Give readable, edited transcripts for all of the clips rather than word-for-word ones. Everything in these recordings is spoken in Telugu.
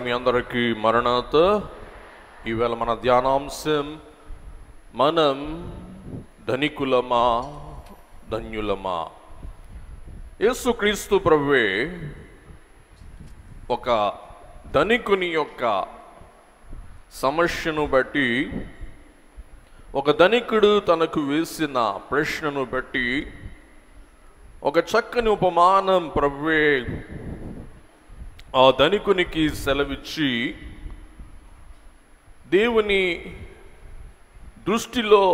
మీ అందరికీ మరణాత. ఈవేళ మన ధ్యానాంశం, మనం ధనికులమా ధన్యులమా. యేసుక్రీస్తు ప్రభువే ఒక ధనికుని యొక్క సమస్యను బట్టి, ఒక ధనికుడు తనకు వేసిన ప్రశ్నను బట్టి ఒక చక్కని ఉపమానం ప్రభువే ఆ ధనికునికి సెలవిచ్చి, దేవుని దృష్టిలో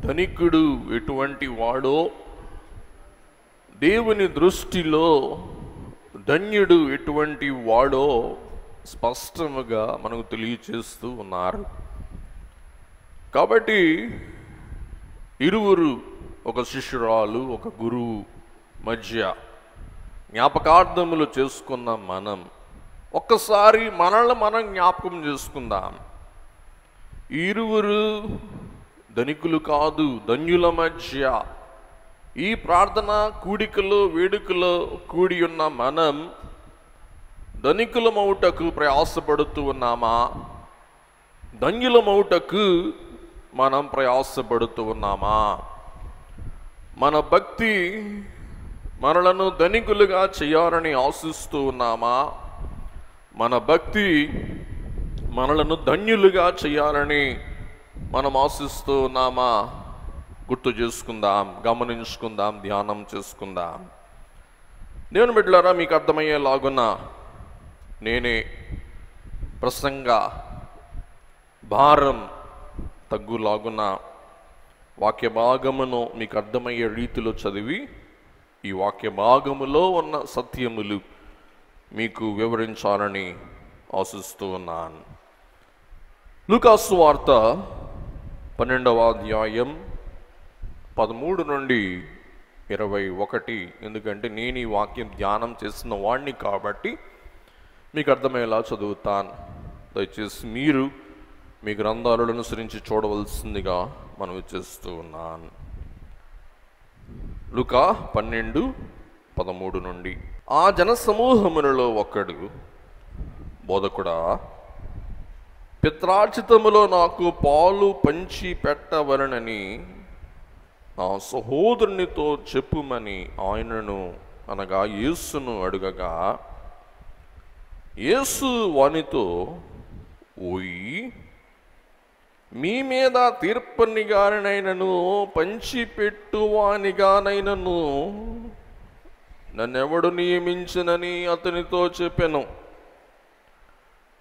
ధనికుడు ఎటువంటి వాడో, దేవుని దృష్టిలో ధన్యుడు ఎటువంటి వాడో స్పష్టముగా మనకు తెలియచేస్తూ ఉన్నారు. కాబట్టి ఇరువురు, ఒక శిష్యురాలు ఒక గురువు మధ్య జ్ఞాపకార్థములు చేసుకున్న మనం ఒక్కసారి మనల్ని మనం జ్ఞాపకం చేసుకుందాం. ఇరువురు ధనికులు కాదు, ధన్యుల మధ్య ఈ ప్రార్థన కూడికలో వేడుకలో కూడి ఉన్న మనం ధనికులమౌటకు ప్రయాసపడుతూ ఉన్నామా, ధన్యులమౌటకు మనం ప్రయాసపడుతూ ఉన్నామా? మన భక్తి మనలను ధనికులుగా చేయాలని ఆశిస్తూ ఉన్నామా? మన భక్తి మనలను ధన్యులుగా చేయాలని మనం ఆశిస్తూ ఉన్నామా? గుర్తు చేసుకుందాం, గమనించుకుందాం, ధ్యానం చేసుకుందాం. దేవుని బిడ్డలారా, మీకు అర్థమయ్యేలాగున నేనే ప్రసంగ భారం తగ్గులాగున వాక్య భాగమును మీకు అర్థమయ్యే రీతిలో చదివి ఈ వాక్య భాగములో ఉన్న సత్యములు మీకు వివరించాలని ఆశిస్తూ ఉన్నాను. లూకాసు వార్త 12వ అధ్యాయం 13 నుండి 21. ఎందుకంటే నేను ఈ వాక్యం ధ్యానం చేసిన వాడిని కాబట్టి మీకు అర్థమయ్యేలా చదువుతాను. దయచేసి మీరు మీ గ్రంథాలను అనుసరించి చూడవలసిందిగా మనవి చేస్తూ ఉన్నాను. లూకా 12:13 నుండి. ఆ జన సమూహములలో ఒకడు, బోధకుడా, పిత్రార్జితములో నాకు పాలు పంచి పెట్టవలనని నా సహోదరునితో చెప్పుమని ఆయనను అనగా యేసును అడుగగా, యేసు వానితో, ఓయి, మీ మీద తీర్పనిగానైనను పంచిపెట్టువానిగానైనను నన్నెవడు నియమించనని అతనితో చెప్పెను.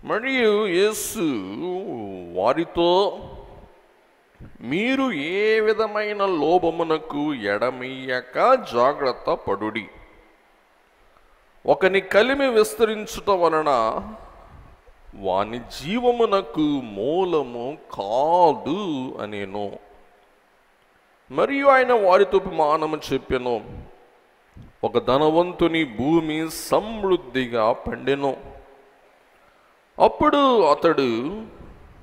మరియు యేసు వారితో, మీరు ఏ విధమైన లోభమునకు ఎడమియ్యక జాగ్రత్త పడుడి. ఒకని కలిమి విస్తరించుట వలన వాని జీవమునకు మూలము కాదు అనేను. మరియు ఆయన వారితో ఉపమానము చెప్పెను. ఒక ధనవంతుని భూమి సమృద్ధిగా పండెను. అప్పుడు అతడు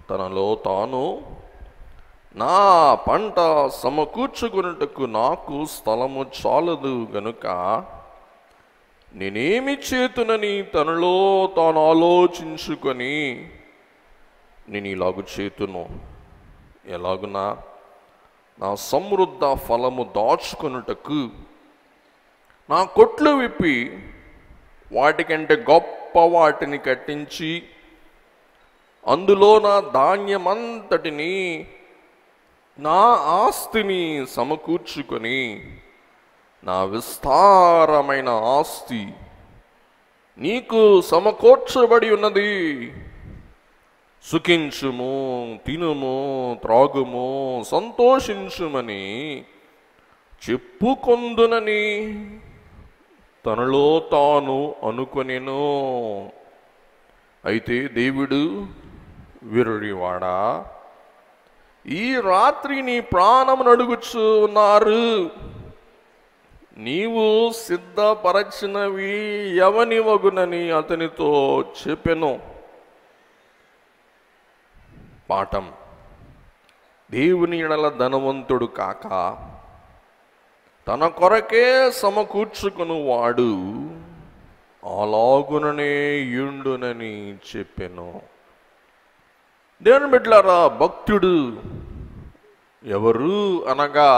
తనలో తాను, నా పంట సమకూర్చుకొనుటకు నాకు స్థలము చాలదు గనుక నేనేమి చేతునని తనలో తాను ఆలోచించుకొని, నేను ఇలాగు చేతును, ఎలాగునా నా సమృద్ధ ఫలము దాచుకొనుటకు నా కొట్లు విప్పి వాటికంటే గొప్ప వాటిని కట్టించి అందులో నా ధాన్యమంతటిని, నా ఆస్తిని సమకూర్చుకొని, నా విస్తారమైన ఆస్తి నీకు సమకూర్చబడి ఉన్నది, సుఖించుము, తినుము, త్రాగుము, సంతోషించుమని చెప్పుకొందునని తనలో తాను అనుకొనెను. అయితే దేవుడు, విరుడివాడా, ఈ రాత్రి నీ ప్రాణమును అడుగుచూ ఉన్నారు. నీవు సిద్ధపరచినవి ఎవనివగునని అతనితో చెప్పెను. పాఠం: దేవుని ఎడల ధనవంతుడు కాక తన కొరకే సమకూర్చుకుని వాడు అలాగుననే యుండునని చెప్పెను. దేవుని బిడ్డలారా, భక్తుడు ఎవరు అనగా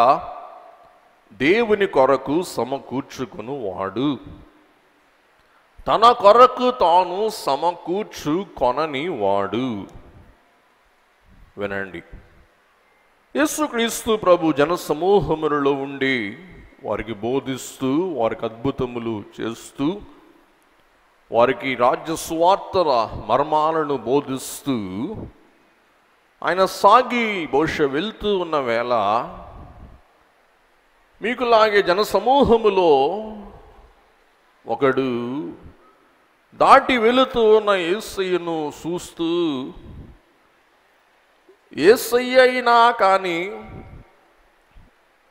దేవుని కొరకు సమకూర్చుకుని వాడు, తన కొరకు తాను సమకూర్చుకొనని వాడు. వినండి, యేసుక్రీస్తు ప్రభు జన సమూహములలో ఉండి వారికి బోధిస్తూ, వారికి అద్భుతములు చేస్తూ, వారికి రాజ్య సువార్తల మర్మాలను బోధిస్తూ ఆయన సాగి బహుశా వెళ్తూ ఉన్న వేళ మీకులాగే జన సమూహములో ఒకడు దాటి వెళుతూ ఉన్న యేసయ్యను చూస్తూ, యేసయ్య అయినా కానీ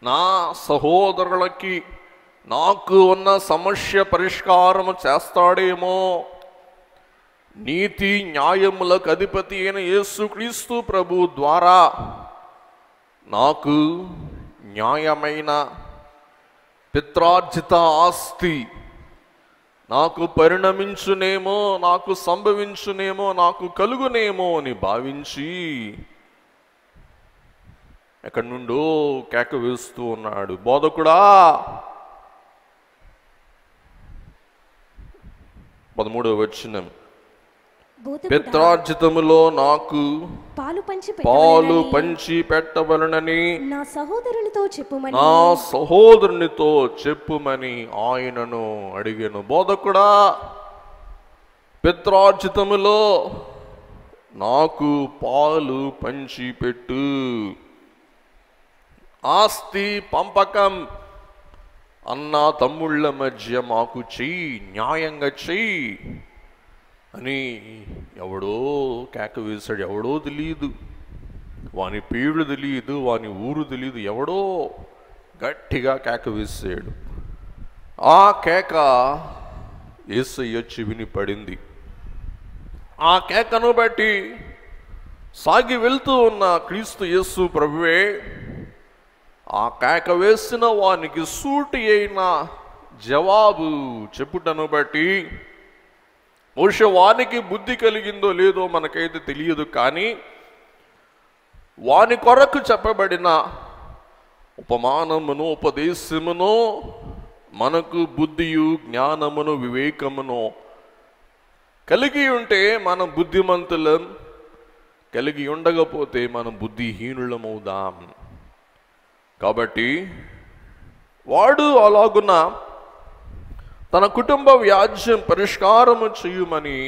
నా సహోదరులకి నాకు ఉన్న సమస్య పరిష్కారం చేస్తాడేమో, నీతి న్యాయములకు అధిపతి అయిన యేసుక్రీస్తు ప్రభు ద్వారా నాకు న్యాయమైన పిత్రార్జిత ఆస్తి నాకు పరిణమించునేమో, నాకు సంభవించునేమో, నాకు కలుగునేమో అని భావించి ఎక్కడి నుండో కేక వేస్తూ ఉన్నాడు, బోధకుడా 13వ వచనం, పిత్రార్జితములో నాకు పాలు పంచి పెట్టవలనని నా సహోదరునితో చెప్పుమని ఆయనను అడిగాను. బోధకుడా, పిత్రార్జితములో నాకు పాలు పంచి పెట్టు, ఆస్తి పంపకం అన్న తమ్ముళ్ళ మధ్య మాకు చెయ్యి, న్యాయంగా చెయ్యి అని ఎవడో కేక వేశాడు. ఎవడో తెలియదు, వాని పేరు తెలియదు, వాని ఊరు తెలియదు, ఎవడో గట్టిగా కేక వేసాడు. ఆ కేక యేసయ్య చెవిని పడింది. ఆ కేకను బట్టి సాగి వెళ్తూ ఉన్న క్రీస్తు యేసు ప్రభువే ఆ కేక వేసిన వానికి సూటి అయిన జవాబు చెప్పుటను బట్టి, బహుశా వానికి బుద్ధి కలిగిందో లేదో మనకైతే తెలియదు, కానీ వాని కొరకు చెప్పబడిన ఉపమానమును ఉపదేశమును మనకు బుద్ధియు జ్ఞానమును వివేకమును కలిగి ఉంటే మనం బుద్ధిమంతులం, కలిగి ఉండకపోతే మనం బుద్ధిహీనులమవుదాం. కాబట్టి వాడు అలాగున తన కుటుంబ వ్యాజ్యం పరిష్కారము చేయుమని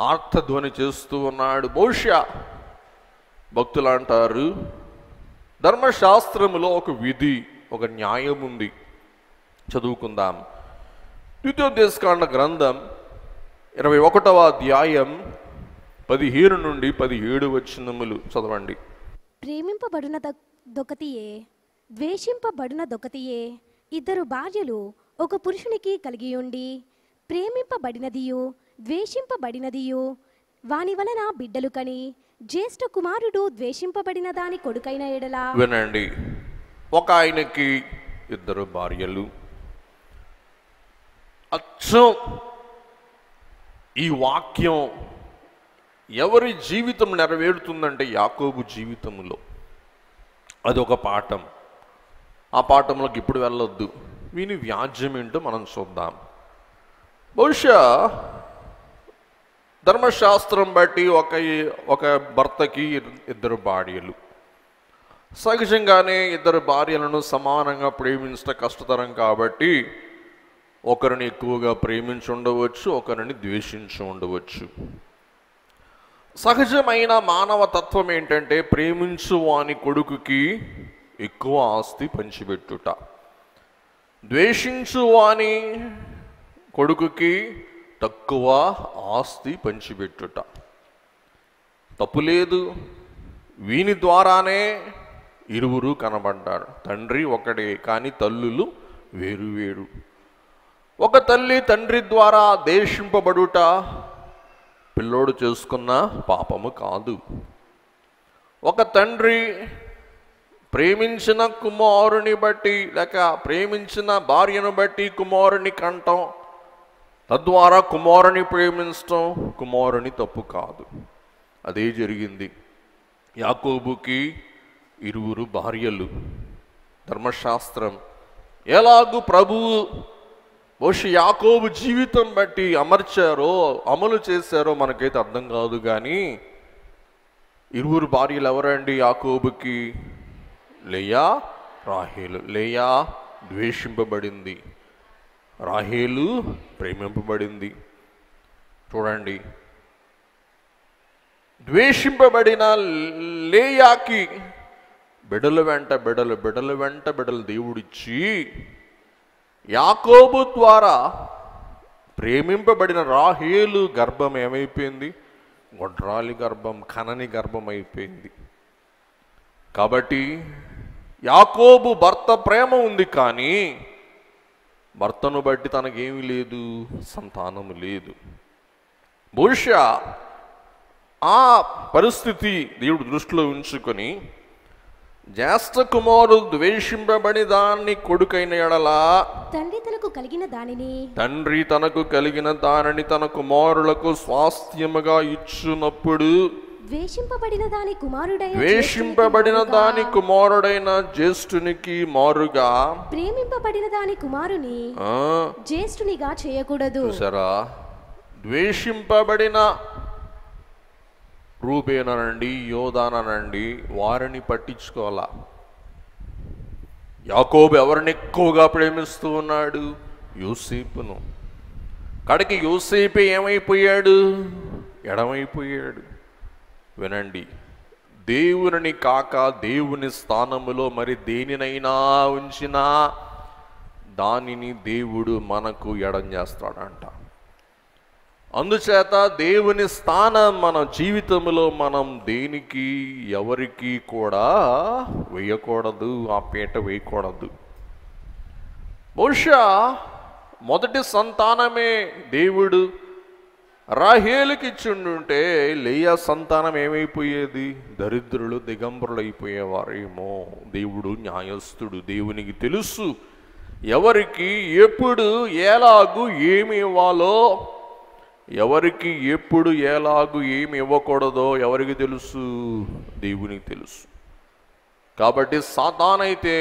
ఆర్తధ్వని చేస్తూ ఉన్నాడు. బహుశా భక్తులు అంటారు, ధర్మశాస్త్రములో ఒక విధి, ఒక న్యాయం ఉంది. చదువుకుందాం. ద్వితీయోపదేశకాండ గ్రంథం 21వ అధ్యాయం 15 నుండి 17 వచనములు చదవండి. ప్రేమింపబడునదొకటియే, ద్వేషింపబడునదొకటియే. ఇద్దరు భార్యలు ఒక పురుషునికి కలిగి ఉండి, ప్రేమింపబడినదియు ద్వేషింపబడినదియు వాని వలన బిడ్డలు కని, జ్యేష్ఠ కుమారుడు ద్వేషింపబడిన దాని కొడుకైన ఎడల. వినండి, ఒక ఆయనకి ఇద్దరు భార్యలు. అచ్చం ఈ వాక్యం ఎవరి జీవితం నెరవేరుతుందంటే యాకోబు జీవితంలో. అదొక పాఠం. ఆ పాఠంలోకి ఇప్పుడు వెళ్ళొద్దు, వీని వ్యాజ్యం ఏంటో మనం చూద్దాం. బహుశా ధర్మశాస్త్రం బట్టి ఒక భర్తకి ఇద్దరు భార్యలు. సహజంగానే ఇద్దరు భార్యలను సమానంగా ప్రేమించడం కష్టతరం కాబట్టి ఒకరిని ఎక్కువగా ప్రేమించి ఉండవచ్చు, ఒకరిని ద్వేషించి ఉండవచ్చు. సహజమైన మానవ తత్వం ఏంటంటే ప్రేమించు వాని కొడుకుకి ఎక్కువ ఆస్తి పంచిపెట్టుట, ద్వేషించు వాని కొడుకుకి తక్కువ ఆస్తి పంచిపెట్టుట. తప్పులేదు, వీని ద్వారానే ఇరువురు కనబడ్డారు. తండ్రి ఒకడే కానీ తల్లులు వేరు వేరు. ఒక తల్లి తండ్రి ద్వారా దేశింపబడుట పిల్లోడు చేసుకున్న పాపము కాదు. ఒక తండ్రి ప్రేమించిన కుమారుని బట్టి లేక ప్రేమించిన భార్యను బట్టి కుమారుని కంటం తద్వారా కుమారుని ప్రేమించటం కుమారుని తప్పు కాదు. అదే జరిగింది. యాకోబుకి 2 భార్యలు. ధర్మశాస్త్రం ఎలాగూ ప్రభువు బహుశా యాకోబు జీవితం బట్టి అమలు చేశారో మనకైతే అర్థం కాదు. కానీ 2 భార్యలు ఎవరండి యాకోబుకి? లేయా, రాహేలు. లేయా ద్వేషింపబడింది, రాహేలు ప్రేమింపబడింది. చూడండి, ద్వేషింపబడిన లేయాకి బిడల వెంట బిడలు దేవుడిచ్చి, యాకోబు ద్వారా ప్రేమింపబడిన రాహేలు గర్భం ఏమైపోయింది? గొడ్రాలి గర్భం, కనని గర్భం అయిపోయింది. కాబట్టి యాకోబు భర్త ప్రేమ ఉంది, కానీ భర్తను బట్టి తనకేమీ లేదు, సంతానము లేదు. బహుశా ఆ పరిస్థితి దేవుడు దృష్టిలో ఉంచుకొని, జ్యేష్ఠ కుమారుడు ద్వేషింపబడి దాన్ని కొడుకైన ఎడల తండ్రి తనకు కలిగిన దానిని తన కుమారులకు స్వాస్థ్యముగా ఇచ్చునప్పుడు ద్వేషింపబడిన దాని కుమారుడైన జ్యేష్ఠునికి మారుగా ప్రేమింపబడిన దాని కుమారుని జ్యేష్ఠునిగా చేయకూడదు. సరా, ద్వేషింపబడిన రూబేననండి, యోదానండి, వారిని పట్టించుకోవాలా. యాకోబు ఎవరిని ఎక్కువగా ప్రేమిస్తూ ఉన్నాడు? యోసేపును. కడికి యోసేపే ఏమైపోయాడు? ఎడమైపోయాడు. వినండి, దేవుని కాక దేవుని స్థానములో మరి దేనినైనా ఉంచినా దానిని దేవుడు మనకు ఎడం చేస్తాడంట. అందుచేత దేవుని స్థానం మన జీవితంలో మనం దేనికి ఎవరికి కూడా వేయకూడదు, ఆ పీట వేయకూడదు. బహుశా మొదటి సంతానమే దేవుడు రాహేలుకి ఇచ్చిండుంటే లేయా సంతానం ఏమైపోయేది? దరిద్రులు, దిగంబరులు అయిపోయేవారేమో. దేవుడు న్యాయస్థుడు, దేవునికి తెలుసు ఎవరికి ఎప్పుడు ఎలాగూ ఏమి ఇవ్వాలో, ఎవరికి ఎప్పుడు ఎలాగూ ఏమి ఇవ్వకూడదో ఎవరికి తెలుసు? దేవునికి తెలుసు. కాబట్టి సాతానైతే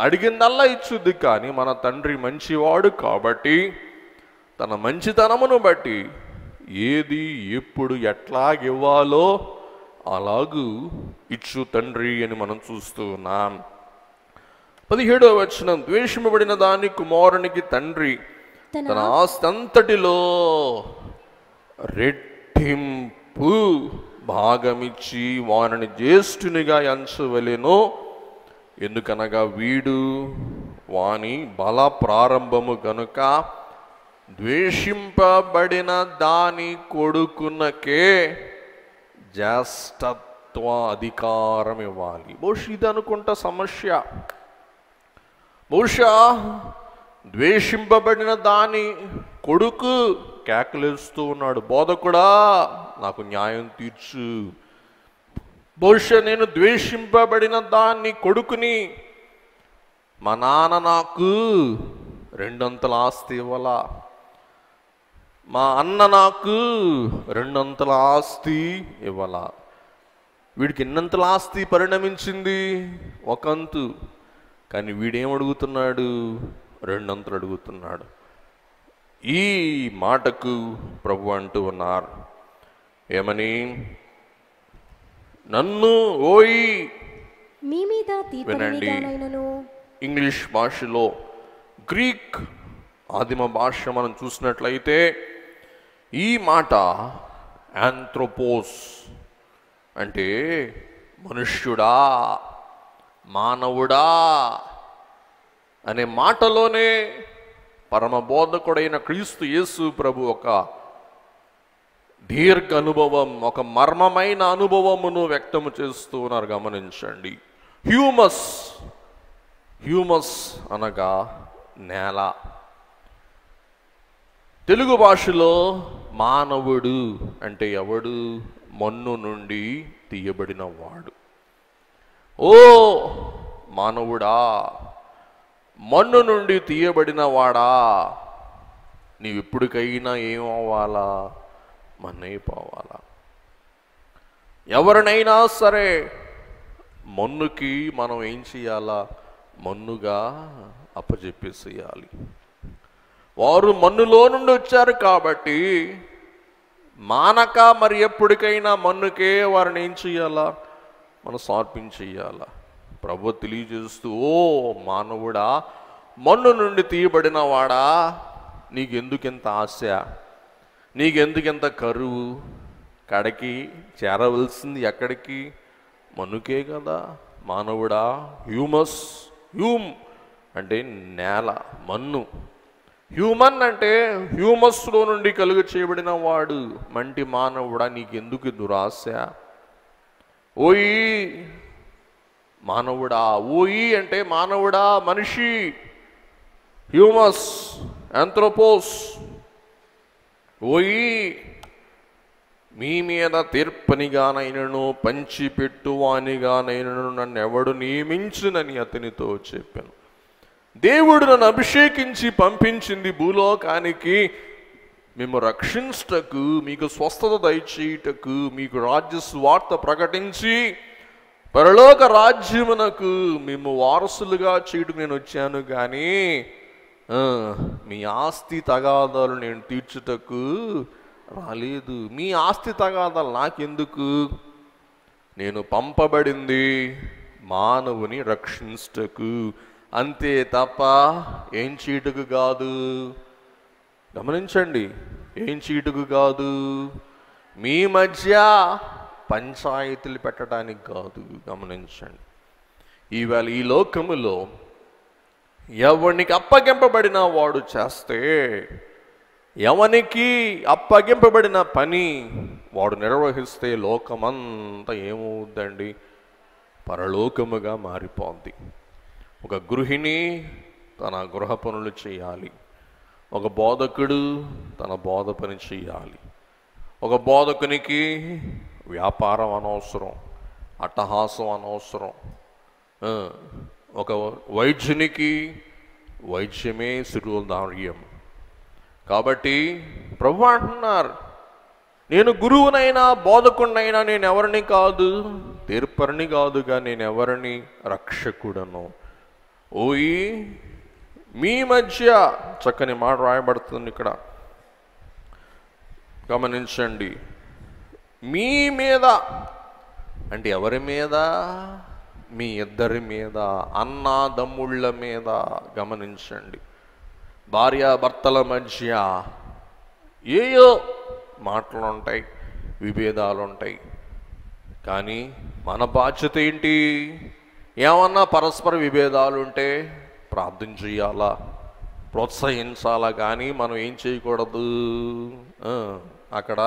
అడిగిందల్లా ఇచ్చుద్ది, కానీ మన తండ్రి మంచివాడు కాబట్టి తన మంచితనమును బట్టి ఏది ఎప్పుడు ఎట్లాగివ్వాలో అలాగూ ఇచ్చు తండ్రి అని మనం చూస్తూ ఉన్నాం. 17వ వచనం, ద్వేషింపబడిన దాని కుమారునికి తండ్రి తన ఆస్తి అంతటిలో రెట్టింపు భాగమిచ్చి వారిని జ్యేష్ఠునిగా ఎంచవలెను. ఎందుకనగా వీడు వాని బల ప్రారంభము గనుక ద్వేషింపబడిన దాని కొడుకునకే జ్యేష్ఠత్వ అధికారం ఇవ్వాలి. బహుశా ఇది అనుకుంటా సమస్య. బహుశా ద్వేషింపబడిన దాని కొడుకు కేకలేస్తూ ఉన్నాడు, బోధకుడా నాకు న్యాయం తీర్చు. బహుశా నేను ద్వేషింపబడిన దాన్ని కొడుకుని, మా నాన్న నాకు 2 ఆస్తి ఇవ్వాలా, మా అన్న నాకు 2 ఆస్తి ఇవ్వాలా. వీడికి ఎన్నంతల ఆస్తి పరిణమించింది? 1 అంతు. కానీ వీడేమడుగుతున్నాడు? 2 అడుగుతున్నాడు. ఈ మాటకు ప్రభు అంటూ ఉన్నారు ఏమని? నన్ను ఓయి మీ మీద వినండి. ఇంగ్లీష్ భాషలో, గ్రీక్ ఆదిమ భాష మనం చూసినట్లయితే ఈ మాట ఆంథ్రోపోస్ అంటే మనుష్యుడా, మానవుడా అనే మాటలోనే పరమబోధకుడైన క్రీస్తు యేసు ప్రభు ఒక దీర్ఘ అనుభవం, ఒక మర్మమైన అనుభవమును వ్యక్తము చేస్తూ ఉన్నారు. గమనించండి. హ్యూమస్ అనగా నేల. తెలుగు భాషలో మానవుడు అంటే ఎవడు? మన్ను నుండి తీయబడిన వాడు. ఓ మానవుడా, మన్ను నుండి తీయబడిన వాడా నీవు ఎప్పటికైనా ఏమవ్వాలా? మన్నైపోవాలా. ఎవరినైనా సరే మన్నుకి మనం ఏం చేయాలా? మన్నుగా అప్పచెప్పేసేయాలి. వారు మన్నులో నుండి వచ్చారు కాబట్టి మానక మరి ఎప్పటికైనా మన్నుకే వారిని ఏం చేయాలా? మనం సమర్పించేయాలా. ప్రభు తెలియజేస్తూ, ఓ మానవుడా, మన్ను నుండి తీయబడిన వాడా, నీకెందుకెంత ఆశ? నీకెందుకెంత కరువు? కడకి చేరవలసింది ఎక్కడికి? మన్నుకే కదా. మానవుడా, హ్యూమ్ అంటే నేల, మన్ను. హ్యూమన్ అంటే హ్యూమస్లో నుండి కలుగ చేయబడిన వాడు. మంటి మానవుడా, నీకెందుకు దురాశ? ఓయి మానవుడా, ఓయి అంటే మానవుడా, మనిషి, హ్యూమస్, ఆంథ్రోపోస్. ఓయి మీ మీద తీర్పనిగానైనను పంచిపెట్టువానిగానైనను నన్ను ఎవడు నియమించునని అతనితో చెప్పాను. దేవుడు నన్ను అభిషేకించి పంపించింది భూలోకానికి మేము రక్షించుటకు, మీకు స్వస్థత దయచేయుటకు, మీకు రాజ్య స్వార్థ ప్రకటించి పరలోక రాజ్యమునకు మేము వారసులుగా చేయుటకు నేను వచ్చాను. కానీ మీ ఆస్తి తగాదాలు నేను తీర్చుటకు రాలేదు. మీ ఆస్తి తగాదాలు నాకెందుకు? నేను పంపబడింది మానవుని రక్షించుటకు, అంతే తప్ప ఏం చీటుకు కాదు. గమనించండి, ఏం చీటుకు కాదు. మీ మధ్య పంచాయతీలు పెట్టడానికి కాదు. గమనించండి, ఈవేళ ఈ లోకములో ఎవరికి అప్పగింపబడిన వాడు చేస్తే, ఎవనికి అప్పగింపబడిన పని వాడు నిర్వహిస్తే లోకమంతా ఏమవుద్దండి? పరలోకముగా మారిపోద్ది. ఒక గృహిణి తన గృహ పనులు చేయాలి. ఒక బోధకుడు తన బోధ పని చేయాలి. ఒక బోధకునికి వ్యాపారం అనవసరం, అట్టహాసం అనవసరం. ఒక వైద్యునికి వైద్యమే శిరోధార్యం. కాబట్టి ప్రభు అంటున్నారు, నేను గురువునైనా బోధకుడినైనా నేను ఎవరిని కాదు, తీర్పరిని కాదుగా, నేను ఎవరిని? రక్షకుడను. ఓయి మీ మధ్య, చక్కని మాట రాయబడుతుంది ఇక్కడ, గమనించండి. మీ మీద అంటే ఎవరి మీద? మీ ఇద్దరి మీద, అన్నాదమ్ముళ్ళ మీద. గమనించండి, భార్యాభర్తల మధ్య ఏయో మాటలు ఉంటాయి, విభేదాలు ఉంటాయి. కానీ మన బాధ్యత ఏంటి? ఏమన్నా పరస్పర విభేదాలు ఉంటే ప్రార్థన చేయాలా, ప్రోత్సహించాలా. కానీ మనం ఏం చేయకూడదు? అక్కడ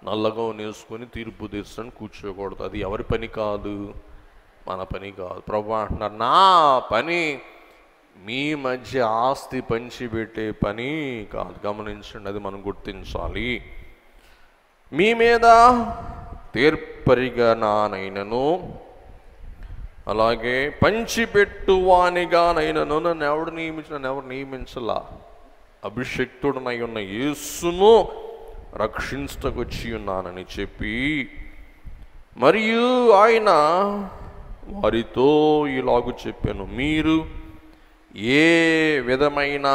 నల్లగా నేసుకొని తీర్పు తీర్చని కూర్చోకూడదు. అది ఎవరి పని కాదు, మన పని కాదు. ప్రభు అంటున్నారు, నా పని మీ మధ్య ఆస్తి పంచిపెట్టే పని కాదు. గమనించండి, అది మనం గుర్తించాలి. మీ మీద తీర్పరిగా నానైనను, అలాగే పంచిపెట్టువానిగానైనను నన్ను ఎవడు నియమించలా. అభిషక్తుడనై ఉన్న యేసును రక్షించటకు వచ్చి ఉన్నానని చెప్పి, మరియు ఆయన వారితో ఇలాగు చెప్పాను, మీరు ఏ విధమైన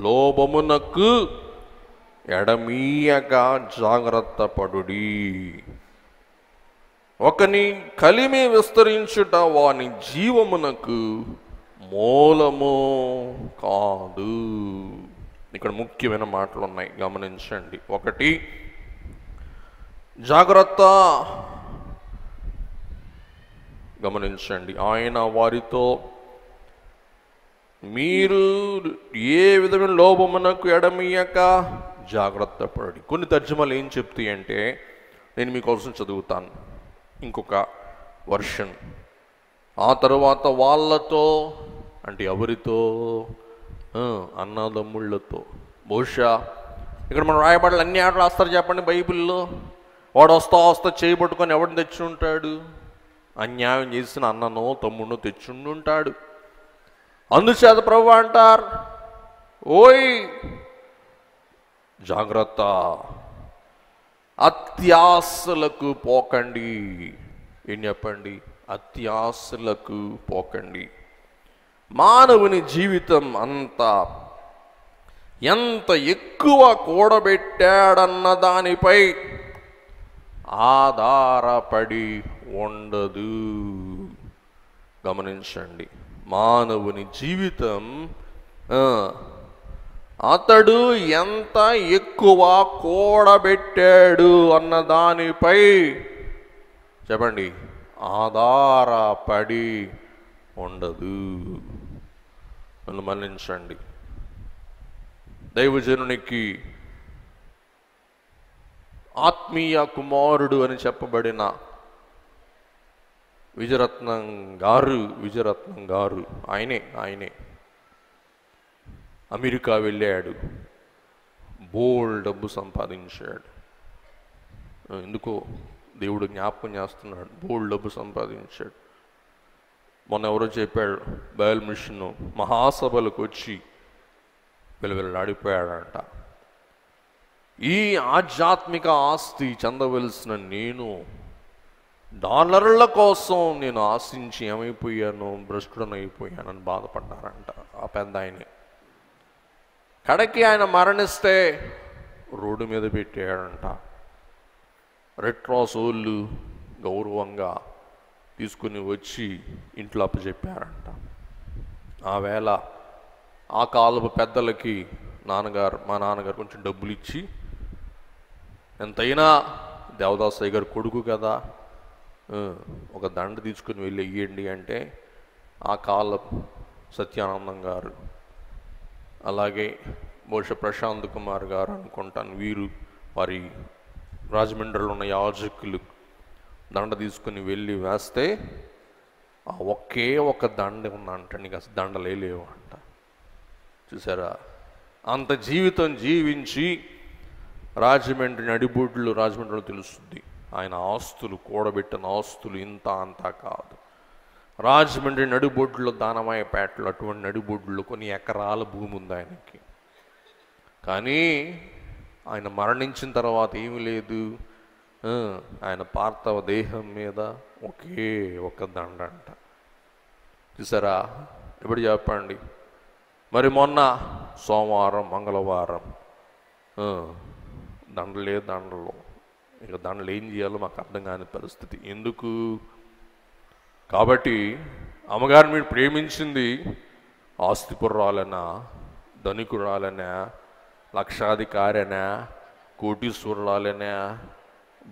లోభమునకు ఎడమీయక జాగ్రత్త పడుడి. ఒకని కలిమి విస్తరించుట వాని జీవమునకు మూలము కాదు. ఇక్కడ ముఖ్యమైన మాటలు ఉన్నాయి, గమనించండి. ఒకటి, జాగ్రత్త. గమనించండి, ఆయన వారితో మీరు ఏ విధమైన లోభమునకు ఎడమీయక జాగ్రత్త పడి. కొన్ని తర్జుమాలు ఏం చెప్తాయి అంటే, నేను మీకోసం చదువుతాను ఇంకొక వర్షన్. ఆ తర్వాత వాళ్ళతో అంటే ఎవరితో? అన్నదమ్ముళ్ళతో. బహుశా ఇక్కడ మనం రాయబడాలి అన్ని ఆటలు రాస్తారు చెప్పండి బైబిల్లో. వాడు వస్తా చేయబట్టుకొని ఎవరిని తెచ్చి ఉంటాడు? అన్యాయం చేసిన అన్ననో తమ్ముడినో తెచ్చుండి ఉంటాడు. అందుచేత ప్రభు అంటారు, ఓయ్ జాగ్రత్త, అత్యాశలకు పోకండి. ఏం చెప్పండి? అత్యాశలకు పోకండి. మానవుని జీవితం అంతా ఎంత ఎక్కువ కూడబెట్టాడన్న దానిపై ఆధారపడి ఉండదు. గమనించండి, మానవుని జీవితం అతడు ఎంత ఎక్కువ కూడబెట్టాడు అన్న దానిపై చెప్పండి ఆధారపడి ఉండదు. నన్ను మన్నించండి, దైవజనునికి ఆత్మీయ కుమారుడు అని చెప్పబడిన విజయరత్నం గారు ఆయనే అమెరికా వెళ్ళాడు, బోల్డ్ డబ్బు సంపాదించాడు. ఎందుకో దేవుడు జ్ఞాపకం చేస్తున్నాడు, బోల్డ్ డబ్బు సంపాదించాడు. మొన్న ఎవరో చెప్పాడు, బయల్ మిషన్ మహాసభలకు వచ్చి వెళ్ళాడిపోయాడంట. ఈ ఆధ్యాత్మిక ఆస్తి చెందవలసిన నేను డాలర్ల కోసం నేను ఆశించి ఏమైపోయాను, భ్రష్టుడనైపోయానని బాధపడ్డారంట ఆ పెద్ద ఆయనే. కడకి ఆయన మరణిస్తే రోడ్డు మీద పెట్టాడంట. రెడ్ క్రాస్ వాళ్ళు గౌరవంగా తీసుకుని వచ్చి ఇంట్లో అప్పచెప్పారంట. ఆ వేళ ఆ కాలపు పెద్దలకి మా నాన్నగారు కొంచెం డబ్బులు ఇచ్చి, ఎంతైనా దేవదాసయ్య గారు కొడుకు కదా, ఒక దండ తీసుకుని వెళ్ళి వెయ్యండి అంటే ఆ కాలపు సత్యానందం గారు, అలాగే బహుశా ప్రశాంత్ కుమార్ గారు అనుకుంటాను, వీరు వారి రాజమండ్రిలో ఉన్న యాజకులు దండ తీసుకుని వెళ్ళి వేస్తే ఆ ఒకే ఒక దండ ఉందంట, నీకు అసలు దండలే లేవు అంట. చూసారా, అంత జీవితం జీవించి రాజమండ్రిలో తెలుస్తుంది ఆయన ఆస్తులు, కూడబెట్టిన ఆస్తులు ఇంత అంతా కాదు. రాజమండ్రి నడిబొడ్డులో, దానమాయపేటలో అటువంటి నడిబొడ్డులో కొన్ని ఎకరాల భూమి ఉంది ఆయనకి. కానీ ఆయన మరణించిన తర్వాత ఏమీ లేదు, ఆయన పార్థివ దేహం మీద ఒకే ఒక దండ అంట. చూసారా, ఎప్పుడు చెప్పండి. మరి మొన్న సోమవారం మంగళవారం దండలు, ఇక దండలు ఏం చేయాలో మాకు అర్థం కాని పరిస్థితి. ఎందుకు? కాబట్టి అమ్మగారిని మీరు ప్రేమించింది ఆస్తిపుర్రాలనా, ధనికురాలనా, లక్షాధికారనా, కోటీశ్వరురాలనా,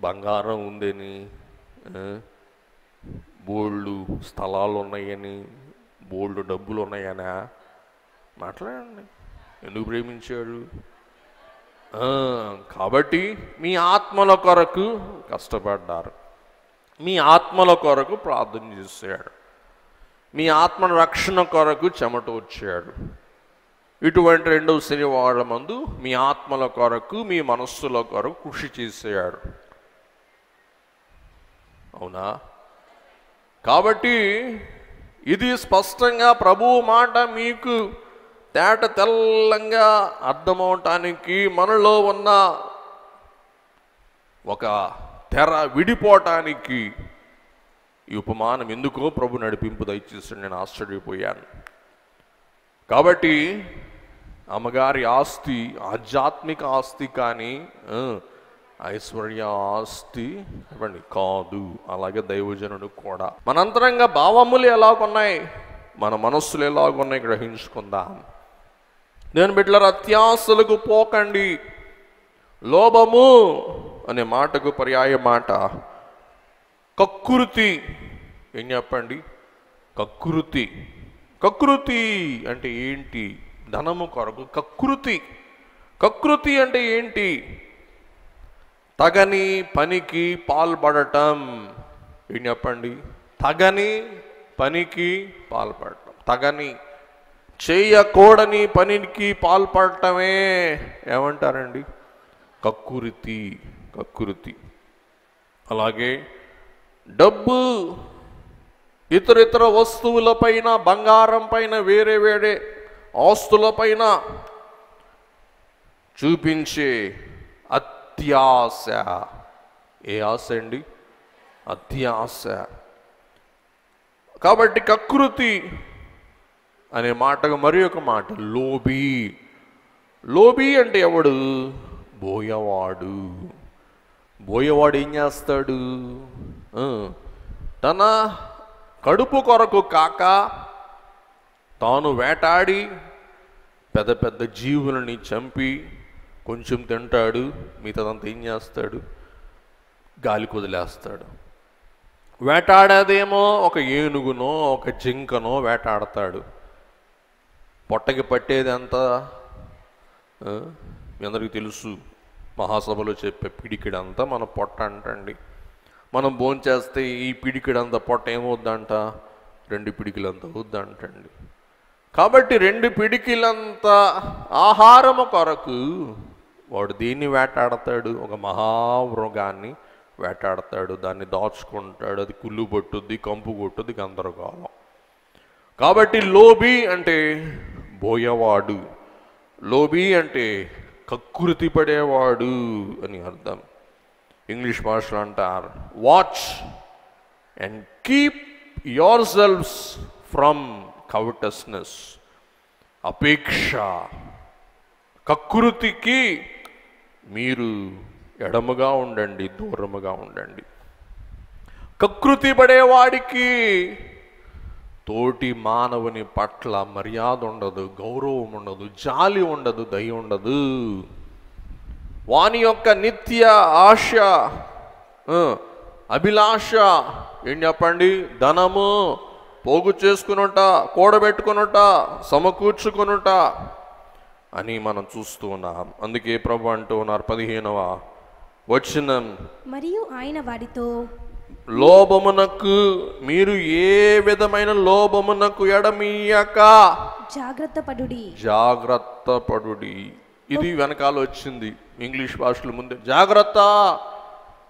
బంగారం ఉందని, బోల్డు స్థలాలు ఉన్నాయని, బోల్డు డబ్బులు ఉన్నాయనా? మాట్లాడండి. ఎందుకు ప్రేమించాడు? కాబట్టి మీ ఆత్మల కొరకు కష్టపడ్డారు, మీ ఆత్మల కొరకు ప్రార్థన చేశాడు, మీ ఆత్మ రక్షణ కొరకు చెమట వచ్చాడు. ఇటువంటి రెండవ శనివారం మందు మీ ఆత్మల కొరకు, మీ మనస్సుల కొరకు కృషి చేశాడు. అవునా? కాబట్టి ఇది స్పష్టంగా ప్రభువు మాట మీకు తేట తెల్లంగా అర్థమవటానికి, మనలో ఉన్న ఒక తెర విడిపోవటానికి ఈ ఉపమానం ఎందుకో ప్రభు నడిపింపు దయచేసి నేను ఆశ్చర్యపోయాను. కాబట్టి అమ్మగారి ఆస్తి ఆధ్యాత్మిక ఆస్తి కానీ ఐశ్వర్య ఆస్తి ఇవ్వండి కాదు. అలాగే దైవజనుడు కూడా. మన అంతరంగ భావములు ఎలాగున్నాయి, మన మనస్సులు ఎలాగున్నాయి గ్రహించుకుందాం. నేను బిడ్డలారా, అత్యాశలకు పోకండి. లోభము అనే మాటకు పర్యాయ మాట కక్కుర్తి. ఏం చెప్పండి? కక్కుర్తి. కక్కుర్తి అంటే ఏంటి? ధనము కొరకు కక్కుర్తి. కక్కుర్తి అంటే ఏంటి? తగని పనికి పాల్పడటం. ఏం చెప్పండి? తగని పనికి పాల్పడటం. తగని చేయకూడని పనికి పాల్పడటమే ఏమంటారండి? కక్కుర్తి. కక్కుర్తి. అలాగే డబ్బు, ఇతర వస్తువులపైన, బంగారం పైన, వేరే ఆస్తులపైన చూపించే అత్యాశ. ఏ ఆశ అండి? అత్యాశ. కాబట్టి కకృతి అనే మాటకు మరి ఒక మాట లోబి. లోబి అంటే ఎవడు? బోయవాడు. బోయవాడు ఏం చేస్తాడు? తన కడుపు కొరకు కాక తాను వేటాడి పెద్ద పెద్ద జీవులని చంపి కొంచెం తింటాడు, మిగతాదంతా ఏం చేస్తాడు? గాలి కుదిలేస్తాడు. వేటాడేదేమో ఒక ఏనుగునో ఒక జింకనో వేటాడతాడు. పొట్టకి పట్టేది ఎంత? మీ అందరికీ తెలుసు, మహాసభలో చెప్పే పిడికిడంతా మన పొట్ట అంటండి. మనం భోంచేస్తే ఈ పిడికిడంత పొట్ట ఏమవుద్దంట? 2 పిడికిలంత అవుద్దంటండి. కాబట్టి 2 పిడికిలంత ఆహారము కొరకు వాడు దీన్ని వేటాడతాడు, ఒక మహామృగాన్ని వేటాడతాడు, దాన్ని దాచుకుంటాడు, అది కుళ్ళు పట్టుద్ది, కంపు కొట్టుద్ది, గందరగోళం. కాబట్టి లోబి అంటే బోయవాడు, లోబి అంటే కక్కుర్తి పడేవాడు అని అర్థం. ఇంగ్లీష్ భాషలో అంటారు watch and keep your selves from covetousness. అపేక్ష, కక్కుర్తికి మీరు ఎడముగా ఉండండి, దూరముగా ఉండండి. కకృతి పడేవాడికి తోటి మానవుని పట్ల మర్యాద ఉండదు, గౌరవం ఉండదు, జాలి ఉండదు, దయ ఉండదు. వాని యొక్క నిత్య ఆశ, అభిలాష ఏం చెప్పండి? ధనము పోగు చేసుకునుట, కూడబెట్టుకునుట, సమకూర్చుకునుట అని మనం చూస్తూ ఉన్నాం. అందుకే ప్రభు అంటూ ఉన్నారు 15వ వచనం, మరియు ఆయన వారితో లోభమునకు, మీరు ఏ విధమైన లోభమునకు ఎడమీయక జాగ్రత్త పడుడి, జాగ్రత్త పడుడి. ఇది వెనకాల వచ్చింది ఇంగ్లీష్ భాషలో, ముందే జాగ్రత్త,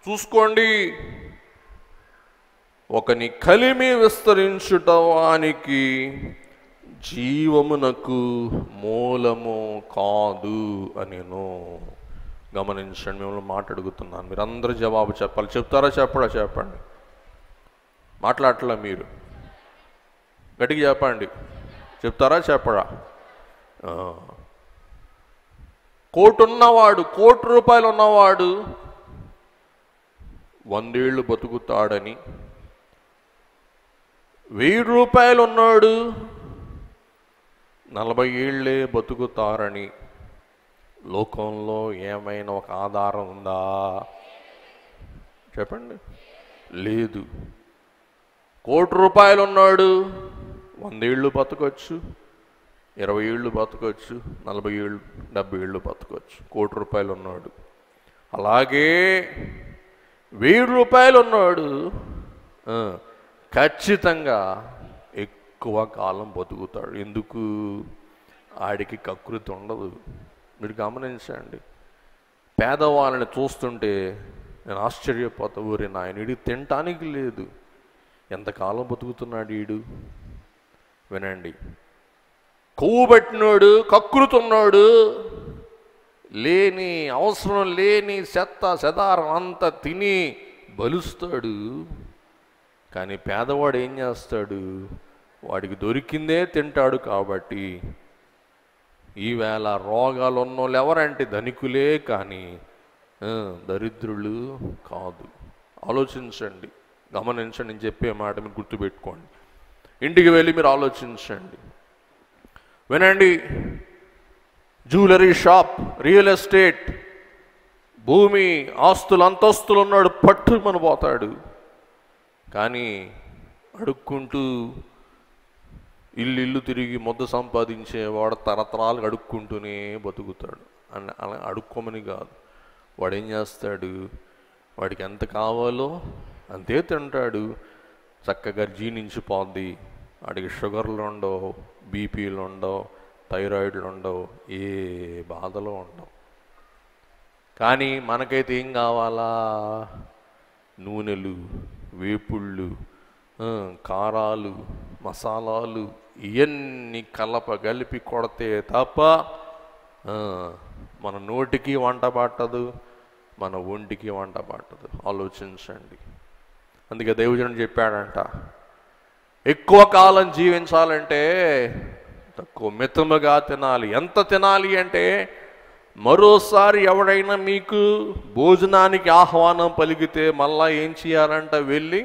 చూసుకోండి. ఒకని కలిమి విస్తరించుట వానికి జీవమునకు మూలము కాదు అనేను. గమనించండి, మిమ్మల్ని మాట అడుగుతున్నాను, మీరు అందరూ జవాబు చెప్పాలి. చెప్తారా చెప్పడా? చెప్పండి. మాట్లాడట్లా మీరు, గట్టిగా చెప్పండి. చెప్తారా చెప్పడా? కోటి ఉన్నవాడు, ₹1 ఉన్నవాడు 100 ఏళ్ళు బతుకుతాడని, ₹1000 ఉన్నాడు 40 ఏళ్ళే బతుకుతారని లోకంలో ఏమైనా ఒక ఆధారం ఉందా? చెప్పండి. లేదు. ₹1 ఉన్నాడు 100 ఏళ్ళు బతకొచ్చు, 20 ఏళ్ళు బతకొచ్చు, 40 ఏళ్ళు, 70 ఏళ్ళు బతకొచ్చు. ₹1 ఉన్నాడు. అలాగే ₹1000 ఉన్నాడు ఖచ్చితంగా ఎక్కువ కాలం బతుకుతాడు. ఎందుకు? ఆడికి కకృతి ఉండదు. మీరు గమనించండి, పేదవాళ్ళని చూస్తుంటే నేను ఆశ్చర్యపోతా. ఊరి నాయన, ఈడు తినటానికి లేదు, ఎంతకాలం బతుకుతున్నాడు ఈడు. వినండి, కొవ్వు పట్టినోడు, కకృతి ఉన్నాడు, లేని అవసరం లేని చెత్త చెదారం అంతా తిని బలుస్తాడు. కానీ పేదవాడు ఏం చేస్తాడు? వాడికి దొరికిందే తింటాడు. కాబట్టి ఈవేళ రోగాలు ఉన్నోళ్ళు ఎవరంటే ధనికులే, కానీ దరిద్రులు కాదు. ఆలోచించండి, గమనించండి, నేను చెప్పే మాట మీరు గుర్తుపెట్టుకోండి. ఇంటికి వెళ్ళి మీరు ఆలోచించండి, వినండి. జ్యువెలరీ షాప్, రియల్ ఎస్టేట్, భూమి, ఆస్తులు, అంతస్తులు ఉన్నాడు, పట్టుమని పోతాడు. కానీ అడుక్కుంటూ ఇల్లు తిరిగి ముద్ద సంపాదించేవాడు తరతరాలు అడుక్కుంటూనే బతుకుతాడు. అలా అడుక్కోమని కాదు, వాడు ఏం చేస్తాడు? వాడికి ఎంత కావాలో అంతే తింటాడు, చక్కగా జీర్ణించిపోద్ది. వాడికి షుగర్లు ఉండవు, బీపీలు ఉండవు, థైరాయిడ్లు ఉండవు, ఏ బాధలు ఉండవు. కానీ మనకైతే ఏం కావాలా? నూనెలు, వేపుళ్ళు, కారాలు, మసాలాలు, ఇవన్నీ కలిపి కొడితే తప్ప మన నోటికి వంట పట్టదు, మన ఒంటికి వంట పట్టదు. ఆలోచించండి. అందుకే దేవుడు చెప్పాడంట, ఎక్కువ కాలం జీవించాలంటే తక్కువ మితముగా తినాలి. ఎంత తినాలి అంటే, మరోసారి ఎవడైనా మీకు భోజనానికి ఆహ్వానం పలికితే మళ్ళా ఏం చేయాలంట, వెళ్ళి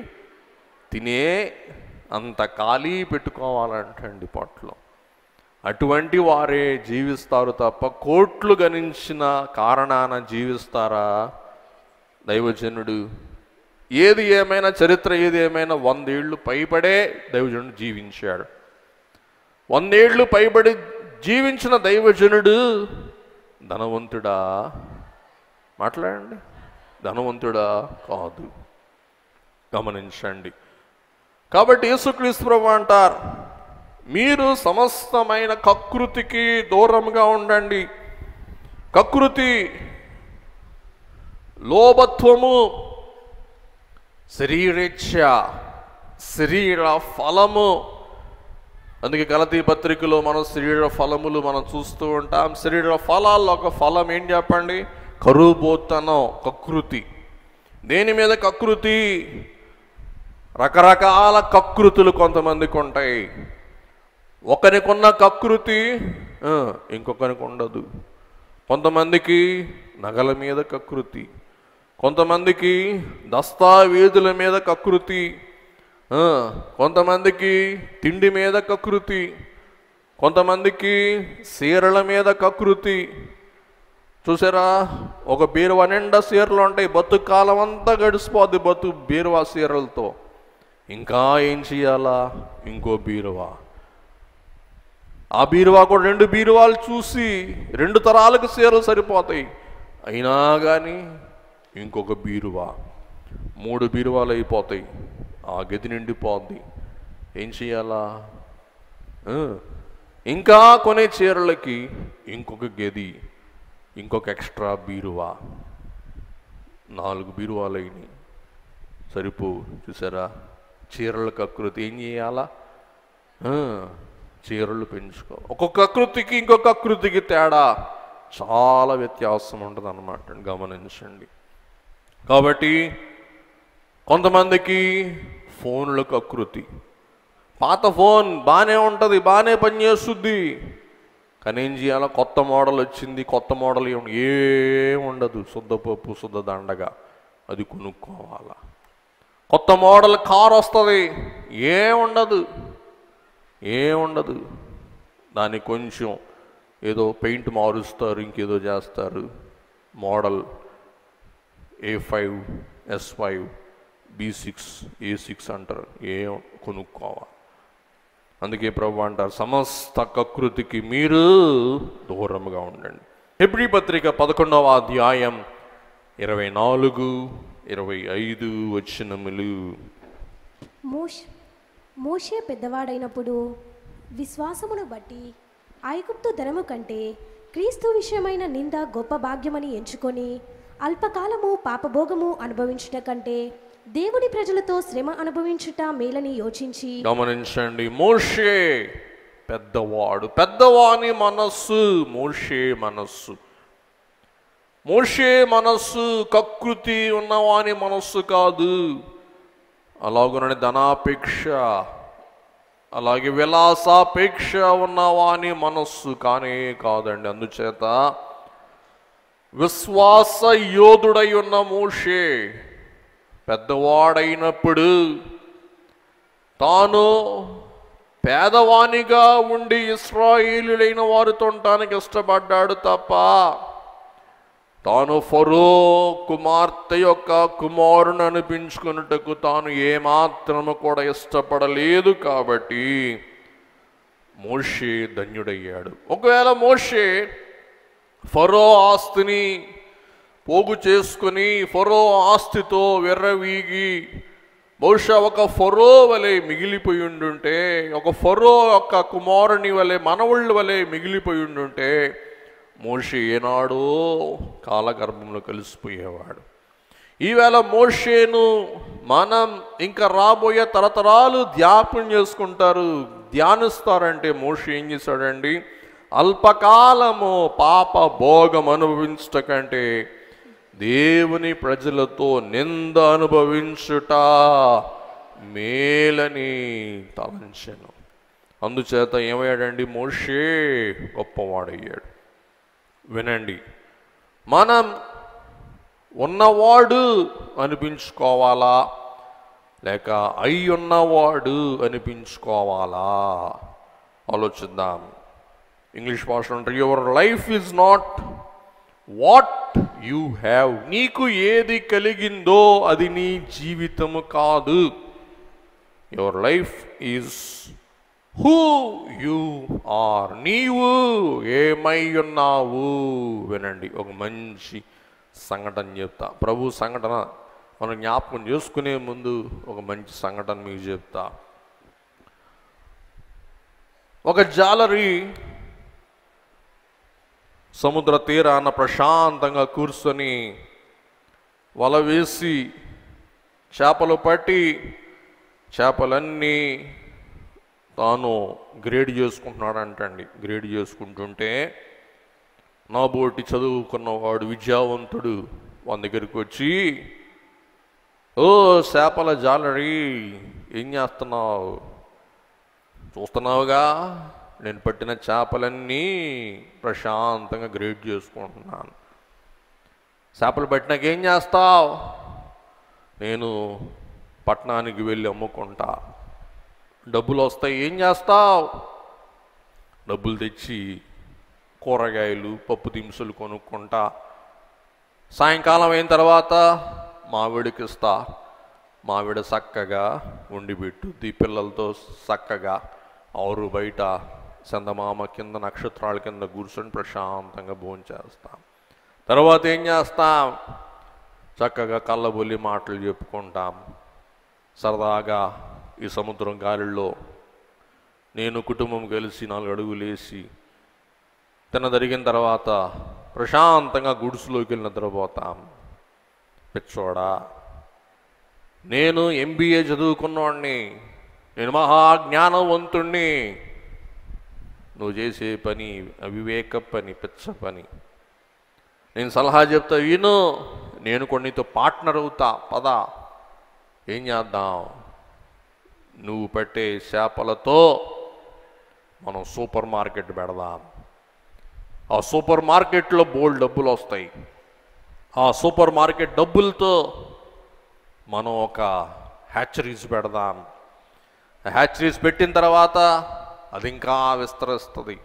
తినే అంత ఖాళీ పెట్టుకోవాలంటండి పొట్టలో. అటువంటి వారే జీవిస్తారు తప్ప కోట్లు గణించిన కారణాన జీవిస్తారా దైవజనుడు? ఏది ఏమైనా, చరిత్ర ఏది ఏమైనా 100 ఏళ్ళు పైబడే దైవజనుడు జీవించాడు. 100 ఏళ్ళు పైబడి జీవించిన దైవజనుడు ధనవంతుడా? మాట్లాడండి. ధనవంతుడా? కాదు. గమనించండి. కాబట్టి యేసుక్రీస్తు ప్రభువు అంటారు, మీరు సమస్తమైన కకృతికి దూరంగా ఉండండి. కకృతి, లోభత్వము, శరీరేచ్ఛ, శరీర ఫలము. అందుకే గలతీ పత్రికలో మనం శరీర ఫలములు మనం చూస్తూ ఉంటాం. శరీర ఫలాల్లో ఒక ఫలం ఏం చెప్పండి? కరుబోతనం, కకృతి. దేని మీద కకృతి? రకరకాల కకృతులు కొంతమందికి ఉంటాయి. ఒకరికున్న కకృతి ఇంకొకరికి ఉండదు. కొంతమందికి నగల మీద కకృతి, కొంతమందికి దస్తావేజుల మీద కకృతి, కొంతమందికి తిండి మీద కకృతి, కొంతమందికి సీరల మీద కకృతి. చూసారా, ఒక బీరువా నిండా సీరలు ఉంటాయి, బతుకు కాలం అంతా గడిచిపోద్ది బీరువా సీరలతో. ఇంకా ఏం చేయాలా? ఇంకో బీరువా. ఆ బీరువా కూడా 2 బీరువాలు చూసి 2 తరాలకు సీరలు సరిపోతాయి. అయినా కానీ ఇంకొక బీరువా, 3 బీరువాలు అయిపోతాయి. ఆ గది నిండిపోద్ది. ఏం చేయాలా? ఇంకా కొనే చీరలకి ఇంకొక గది, ఇంకొక ఎక్స్ట్రా బీరువా. 4 బీరువాలు అయినాయి. సరిపో. చూసారా, చీరల కకృతి. ఏం చేయాలా? చీరలు పెంచుకో. ఒక్కొక్క కకృతికి ఇంకొక కకృతికి తేడా, చాలా వ్యత్యాసం ఉంటుంది అన్నమాట. గమనించండి. కాబట్టి కొంతమందికి ఫోన్ల కకృతి. పాత ఫోన్ బాగానే ఉంటుంది, బాగానే పనిచేస్తుంది, కానీ ఏం చేయాలా? కొత్త మోడల్ వచ్చింది, కొత్త మోడల్ ఏముండదు, శుద్ధపప్పు శుద్ధ దండగా, అది కొనుక్కోవాలా. కొత్త మోడల్ కార్ వస్తుంది, ఏముండదు. దానికి కొంచెం ఏదో పెయింట్ మారుస్తారు, ఇంకేదో చేస్తారు. Model A5, S5, B6, A6 అంటారు. కొనుక్కోవాలి. అందుకే ప్రభువు అంటారు, సమస్త కకృతికి మీరు దూరంగా ఉండండి. హెబ్రీ పత్రిక 11వ అధ్యాయం 24, 25 వచనములు. మోషే పెద్దవాడైనప్పుడు విశ్వాసమును బట్టి ఐగుప్తు ధనము కంటే క్రీస్తు విషయమైన నింద గొప్ప భాగ్యమని ఎంచుకొని అల్పకాలము పాపభోగము అనుభవించుట కంటే దేవుని ప్రజలతో శ్రమ అనుభవించుట మేలని యోచించి. గమనించండి. మోషే పెద్దవాడు, పెద్దవాని మనస్సు మోషే మనస్సు కకృతి ఉన్నవాని మనస్సు కాదు. అలాగునని ధనాపేక్ష, అలాగే విలాసాపేక్ష ఉన్నవాని మనస్సు కానే కాదండి. అందుచేత విశ్వాస యోధుడై ఉన్న మోషే పెద్దవాడైనప్పుడు తాను పేదవానిగా ఉండి ఇశ్రాయేలీయులైన వారితో ఉండటానికి ఇష్టపడ్డాడు తప్ప తాను ఫరో కుమార్తె యొక్క కుమారుని అనిపించుకున్నట్టుకు తాను ఏమాత్రము కూడా ఇష్టపడలేదు. కాబట్టి మోషే ధన్యుడయ్యాడు. ఒకవేళ మోషే ఫరో ఆస్తిని పోగు చేసుకుని ఫరో ఆస్తితో వెర్రవీగి బహుశా ఒక ఫరో వలె మిగిలిపోయి ఉండుంటే, ఒక ఫరో యొక్క కుమారుని వలె మనవుళ్ళ వలె మిగిలిపోయి ఉండుంటే మోషే ఏనాడో కాలగర్భంలో కలిసిపోయేవాడు. ఈవేళ మోషేను మనం ఇంకా రాబోయే తరతరాలు ధ్యాపనం చేసుకుంటారు, ధ్యానిస్తారంటే మోషే ఏం చేశాడండి? అల్పకాలము పాప భోగం అనుభవించుట కంటే దేవుని ప్రజలతో నింద అనుభవించుట మేలని తలంచెను. అందుచేత ఏమయ్యాడండి? మోషే గొప్పవాడయ్యాడు. వినండి, మనం ఉన్నవాడు అనిపించుకోవాలా లేక అయి ఉన్నవాడు అనిపించుకోవాలా? ఆలోచిద్దాం. ఇంగ్లీష్ భాషలో అంటారు, your life is not what you have. నీకు ఏది కలిగిందో అది నీ జీవితము కాదు. Your life is who you are. నీవు ఏమై ఉన్నావు. వినండి, ఒక మంచి సంఘటన చెప్తా. ప్రభు సంఘటన మనం జ్ఞాపకం చేసుకునే ముందు ఒక మంచి సంఘటన మీకు చెప్తా. ఒక జాలరి సముద్ర తీరాన ప్రశాంతంగా కూర్చొని వల వేసి చేపలు పట్టి చేపలన్నీ తాను గ్రేడ్ చేసుకుంటున్నాడంటండి. గ్రేడ్ చేసుకుంటుంటే నాబోటి చదువుకున్నవాడు విద్యావంతుడు వాని దగ్గరికి వచ్చి, ఓ చేపల జాలరి, ఏం చేస్తున్నావు? చూస్తున్నావుగా నేను పట్టిన చేపలన్నీ ప్రశాంతంగా గ్రేడ్ చేసుకుంటున్నాను. చేపలు పట్టినాక ఏం చేస్తావు? నేను పట్టణానికి వెళ్ళి అమ్ముకుంటా, డబ్బులు వస్తాయి. ఏం చేస్తావు? డబ్బులు తెచ్చి కూరగాయలు పప్పు దినుసులు కొనుక్కుంటా. సాయంకాలం అయిన తర్వాత మావిడికి ఇస్తా. మావిడ చక్కగా వండి పెట్టుద్ది, పిల్లలతో చక్కగా ఆరు బయట చందమామ కింద నక్షత్రాల కింద కూర్చొని ప్రశాంతంగా భోంచేస్తాం. తర్వాత ఏం చేస్తాం? చక్కగా కళ్ళబొల్లి మాటలు చెప్పుకుంటాం. సరదాగా ఈ సముద్రం గాలిలో నేను కుటుంబం కలిసి 4 అడుగులు వేసి తినదరిగిన తర్వాత ప్రశాంతంగా గుడిసులోకి వెళ్ళి నిద్రపోతాం. పిచ్చోడా, నేను MBA చదువుకున్నవాడిని, నేను మహాజ్ఞానవంతుణ్ణి. నువ్వు చేసే పని అవివేక పని, పిచ్చ పని. నేను సలహా చెప్తా, విను. నేను కొన్నితో పార్ట్నర్ అవుతా, పద. ఏం చేద్దాం? నువ్వు పెట్టే చేపలతో మనం సూపర్ మార్కెట్ పెడదాం. ఆ సూపర్ మార్కెట్లో బోల్డ్ డబ్బులు వస్తాయి. ఆ సూపర్ మార్కెట్ డబ్బులతో మనం ఒక హ్యాచరీస్ పెడదాం. హ్యాచరీస్ పెట్టిన తర్వాత అది ఇంకా విస్తరిస్తుంది.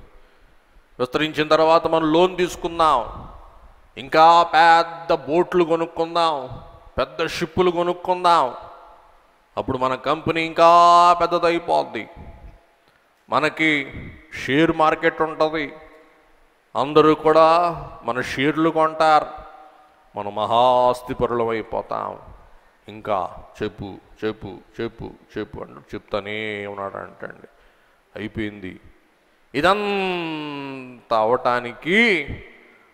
విస్తరించిన తర్వాత మనం లోన్ తీసుకుందాం, ఇంకా పెద్ద బోట్లు కొనుక్కుందాం, పెద్ద షిప్పులు కొనుక్కుందాం. అప్పుడు మన కంపెనీ ఇంకా పెద్దదైపోద్ది. మనకి షేర్ మార్కెట్ ఉంటుంది, అందరూ కూడా మన షేర్లు కొంటారు, మనం మహాస్తిపరులం అయిపోతాం. ఇంకా చెప్పు చెప్పు చెప్పు చెప్పు అంటూ చెప్తానే ఉన్నాడంటండి. అయిపోయింది. ఇదంతా అవటానికి,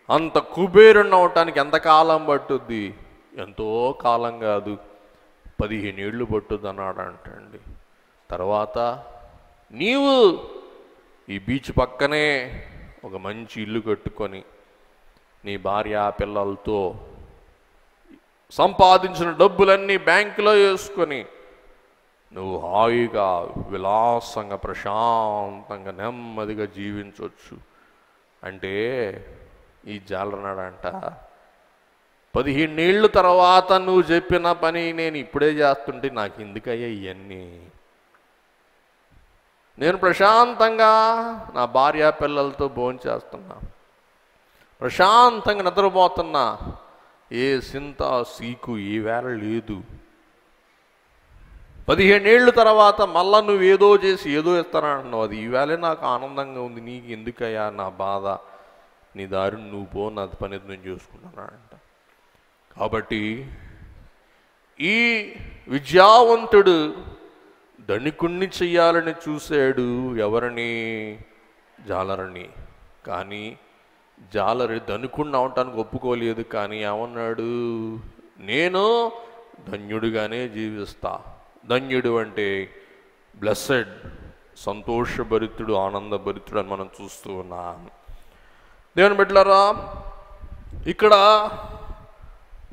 అంత కుబేరుణ్ణి అవటానికి ఎంతకాలం పట్టుద్ది? ఎంతో కాలం కాదు, 15 ఏళ్ళు పట్టుద్ది అన్నాడంటండి. తర్వాత నీవు ఈ బీచ్ పక్కనే ఒక మంచి ఇల్లు కట్టుకొని నీ భార్య పిల్లలతో సంపాదించిన డబ్బులన్నీ బ్యాంకులో వేసుకొని నువ్వు హాయిగా విలాసంగా ప్రశాంతంగా నెమ్మదిగా జీవించవచ్చు అంటే ఈ జాలరన్నాడంట, 15 ఏళ్ళ తర్వాత నువ్వు చెప్పిన పని నేను ఇప్పుడే చేస్తుంటే నాకు ఎందుకయ్యా ఇవన్నీ? నేను ప్రశాంతంగా నా భార్య పిల్లలతో భోంచేస్తున్నా, ప్రశాంతంగా నిద్రపోతున్నా, ఏ సింత సీకు ఏ వేళ లేదు. 15 ఏళ్ళ తర్వాత మళ్ళా నువ్వు ఏదో చేసి ఏదో ఇస్తానంటున్నావు, అది ఈవేళే నాకు ఆనందంగా ఉంది, నీకు ఎందుకయ్యా నా బాధ? నీ దారిని నువ్వు పో, నా పని నేను చూసుకుంటానంట. కాబట్టి ఈ విద్యావంతుడు ధనికుణ్ణి చెయ్యాలని చూశాడు. ఎవరిని? జాలరిని. కానీ జాలరి ధనికుణ్ణి అవటానికి ఒప్పుకోలేదు. కానీ ఏమన్నాడు? నేను ధన్యుడిగానే జీవిస్తా. ధన్యుడు అంటే బ్లెస్సెడ్, సంతోషభరితుడు, ఆనందభరితుడు అని మనం చూస్తూ ఉన్నాం. దేవుని బిడ్డలారా, ఇక్కడ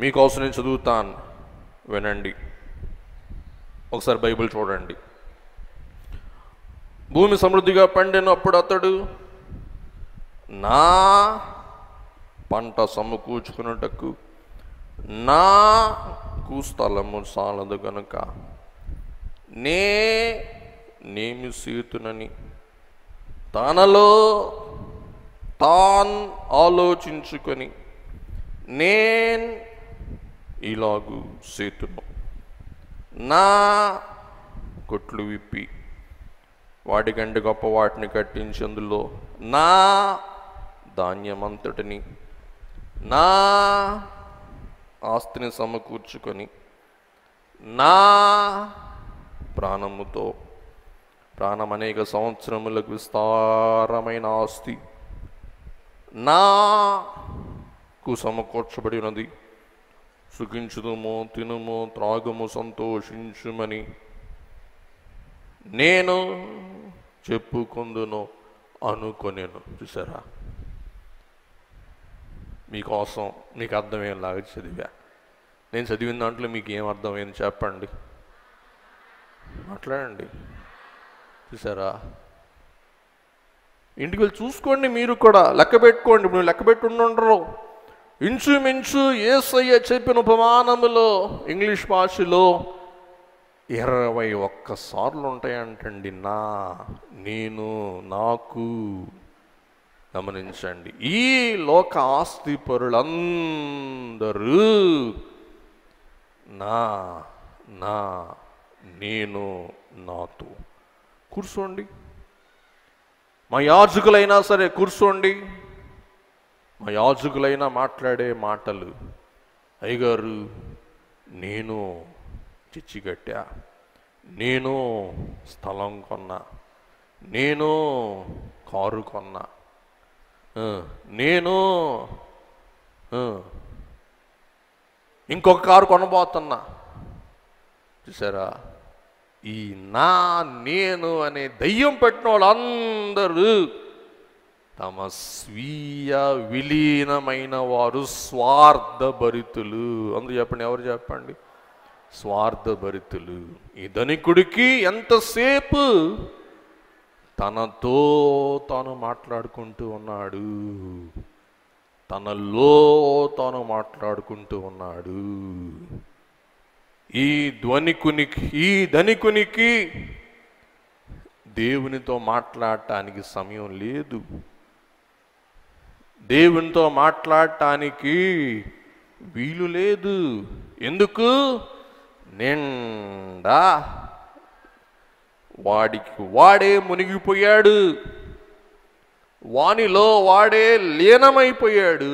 మీకోసం నేను చదువుతాను, వినండి. ఒకసారి బైబిల్ చూడండి. భూమి సమృద్ధిగా పండినప్పుడు అతడు నా పంట సమకూర్చుకున్నటకు నాకు స్థలము చాలదు గనుక నేమి సీతునని తనలో తాన్ ఆలోచించుకొని నేను ఇలాగు సేతును, నా కొట్లు విప్పి వాటికంటే గొప్ప వాటిని కట్టించి అందులో నా ధాన్యమంతటిని, నా ఆస్తిని సమకూర్చుకొని నా ప్రాణముతో, ప్రాణం అనేక సంవత్సరములకు విస్తారమైన ఆస్తి నాకు సమకూర్చబడి ఉన్నది, సుఖించుదుము, తినుము, త్రాగుము, సంతోషించుమని నేను చెప్పుకుందును అనుకొనేను. చూసారా, మీకోసం మీకు అర్థమయ్యేలాగా చదివా. నేను చదివిన దాంట్లో మీకు ఏం అర్థమైంది చెప్పండి, మాట్లాడండి. చూసారా, ఇంటికి వెళ్ళి చూసుకోండి, మీరు కూడా లెక్క పెట్టుకోండి. ఇప్పుడు లెక్క పెట్టుండరు. ఇంచుమించు యేసయ్య చెప్పిన ఉపమానములో ఇంగ్లీష్ భాషలో 21 సార్లు ఉంటాయంటండి. నా, నేను, నాకు. గమనించండి, ఈ లోక ఆస్తి పరులందరూ నా, నా, నేను, నాతో. కూర్చోండి, మా యాజకులైనా సరే కూర్చోండి. మా యాజకులైనా మాట్లాడే మాటలు, అయ్యగారు నేను చిచ్చి కట్టా, నేను స్థలం కొన్నా, నేను కారు కొన్నా, నేను ఇంకొక కారు కొనబోతున్నా. చూసారా, ఈ నా, నేను అనే దయ్యం పెట్టిన వాళ్ళందరూ తమ స్వీయ విలీనమైన వారు, స్వార్థభరితులు. అందరూ చెప్పండి, ఎవరు చెప్పండి? స్వార్థభరితులు. ఈ ధనికుడికి ఎంతసేపు తనతో తాను మాట్లాడుకుంటూ ఉన్నాడు, తనలో తాను మాట్లాడుకుంటూ ఉన్నాడు. ఈ ధనికునికి దేవునితో మాట్లాడటానికి సమయం లేదు. దేవునితో మాట్లాడటానికి వీలు లేదు. ఎందుకు? నిండా వాడికి వాడే మునిగిపోయాడు, వానిలో వాడే లీనమైపోయాడు,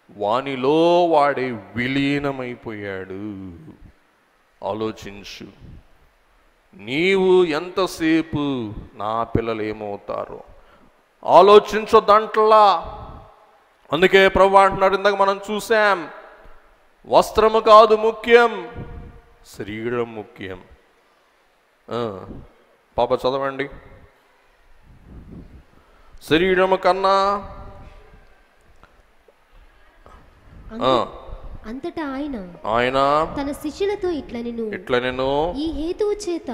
వానిలో వాడే విలీనమైపోయాడు. ఆలోచించు, నీవు ఎంతసేపు నా పిల్లలు ఏమవుతారో ఆలోచించొద్దంటలా. అందుకే ప్రభువు అంటున్నాడు, ఇందాక మనం చూసాం, వస్త్రము కాదు ముఖ్యం, శరీరం ముఖ్యం. పాప చదవండి. శరీరము కన్నా అంతటా ఆయన తన శిష్యులతో ఇట్లా నేను ఈ హేతువు చేత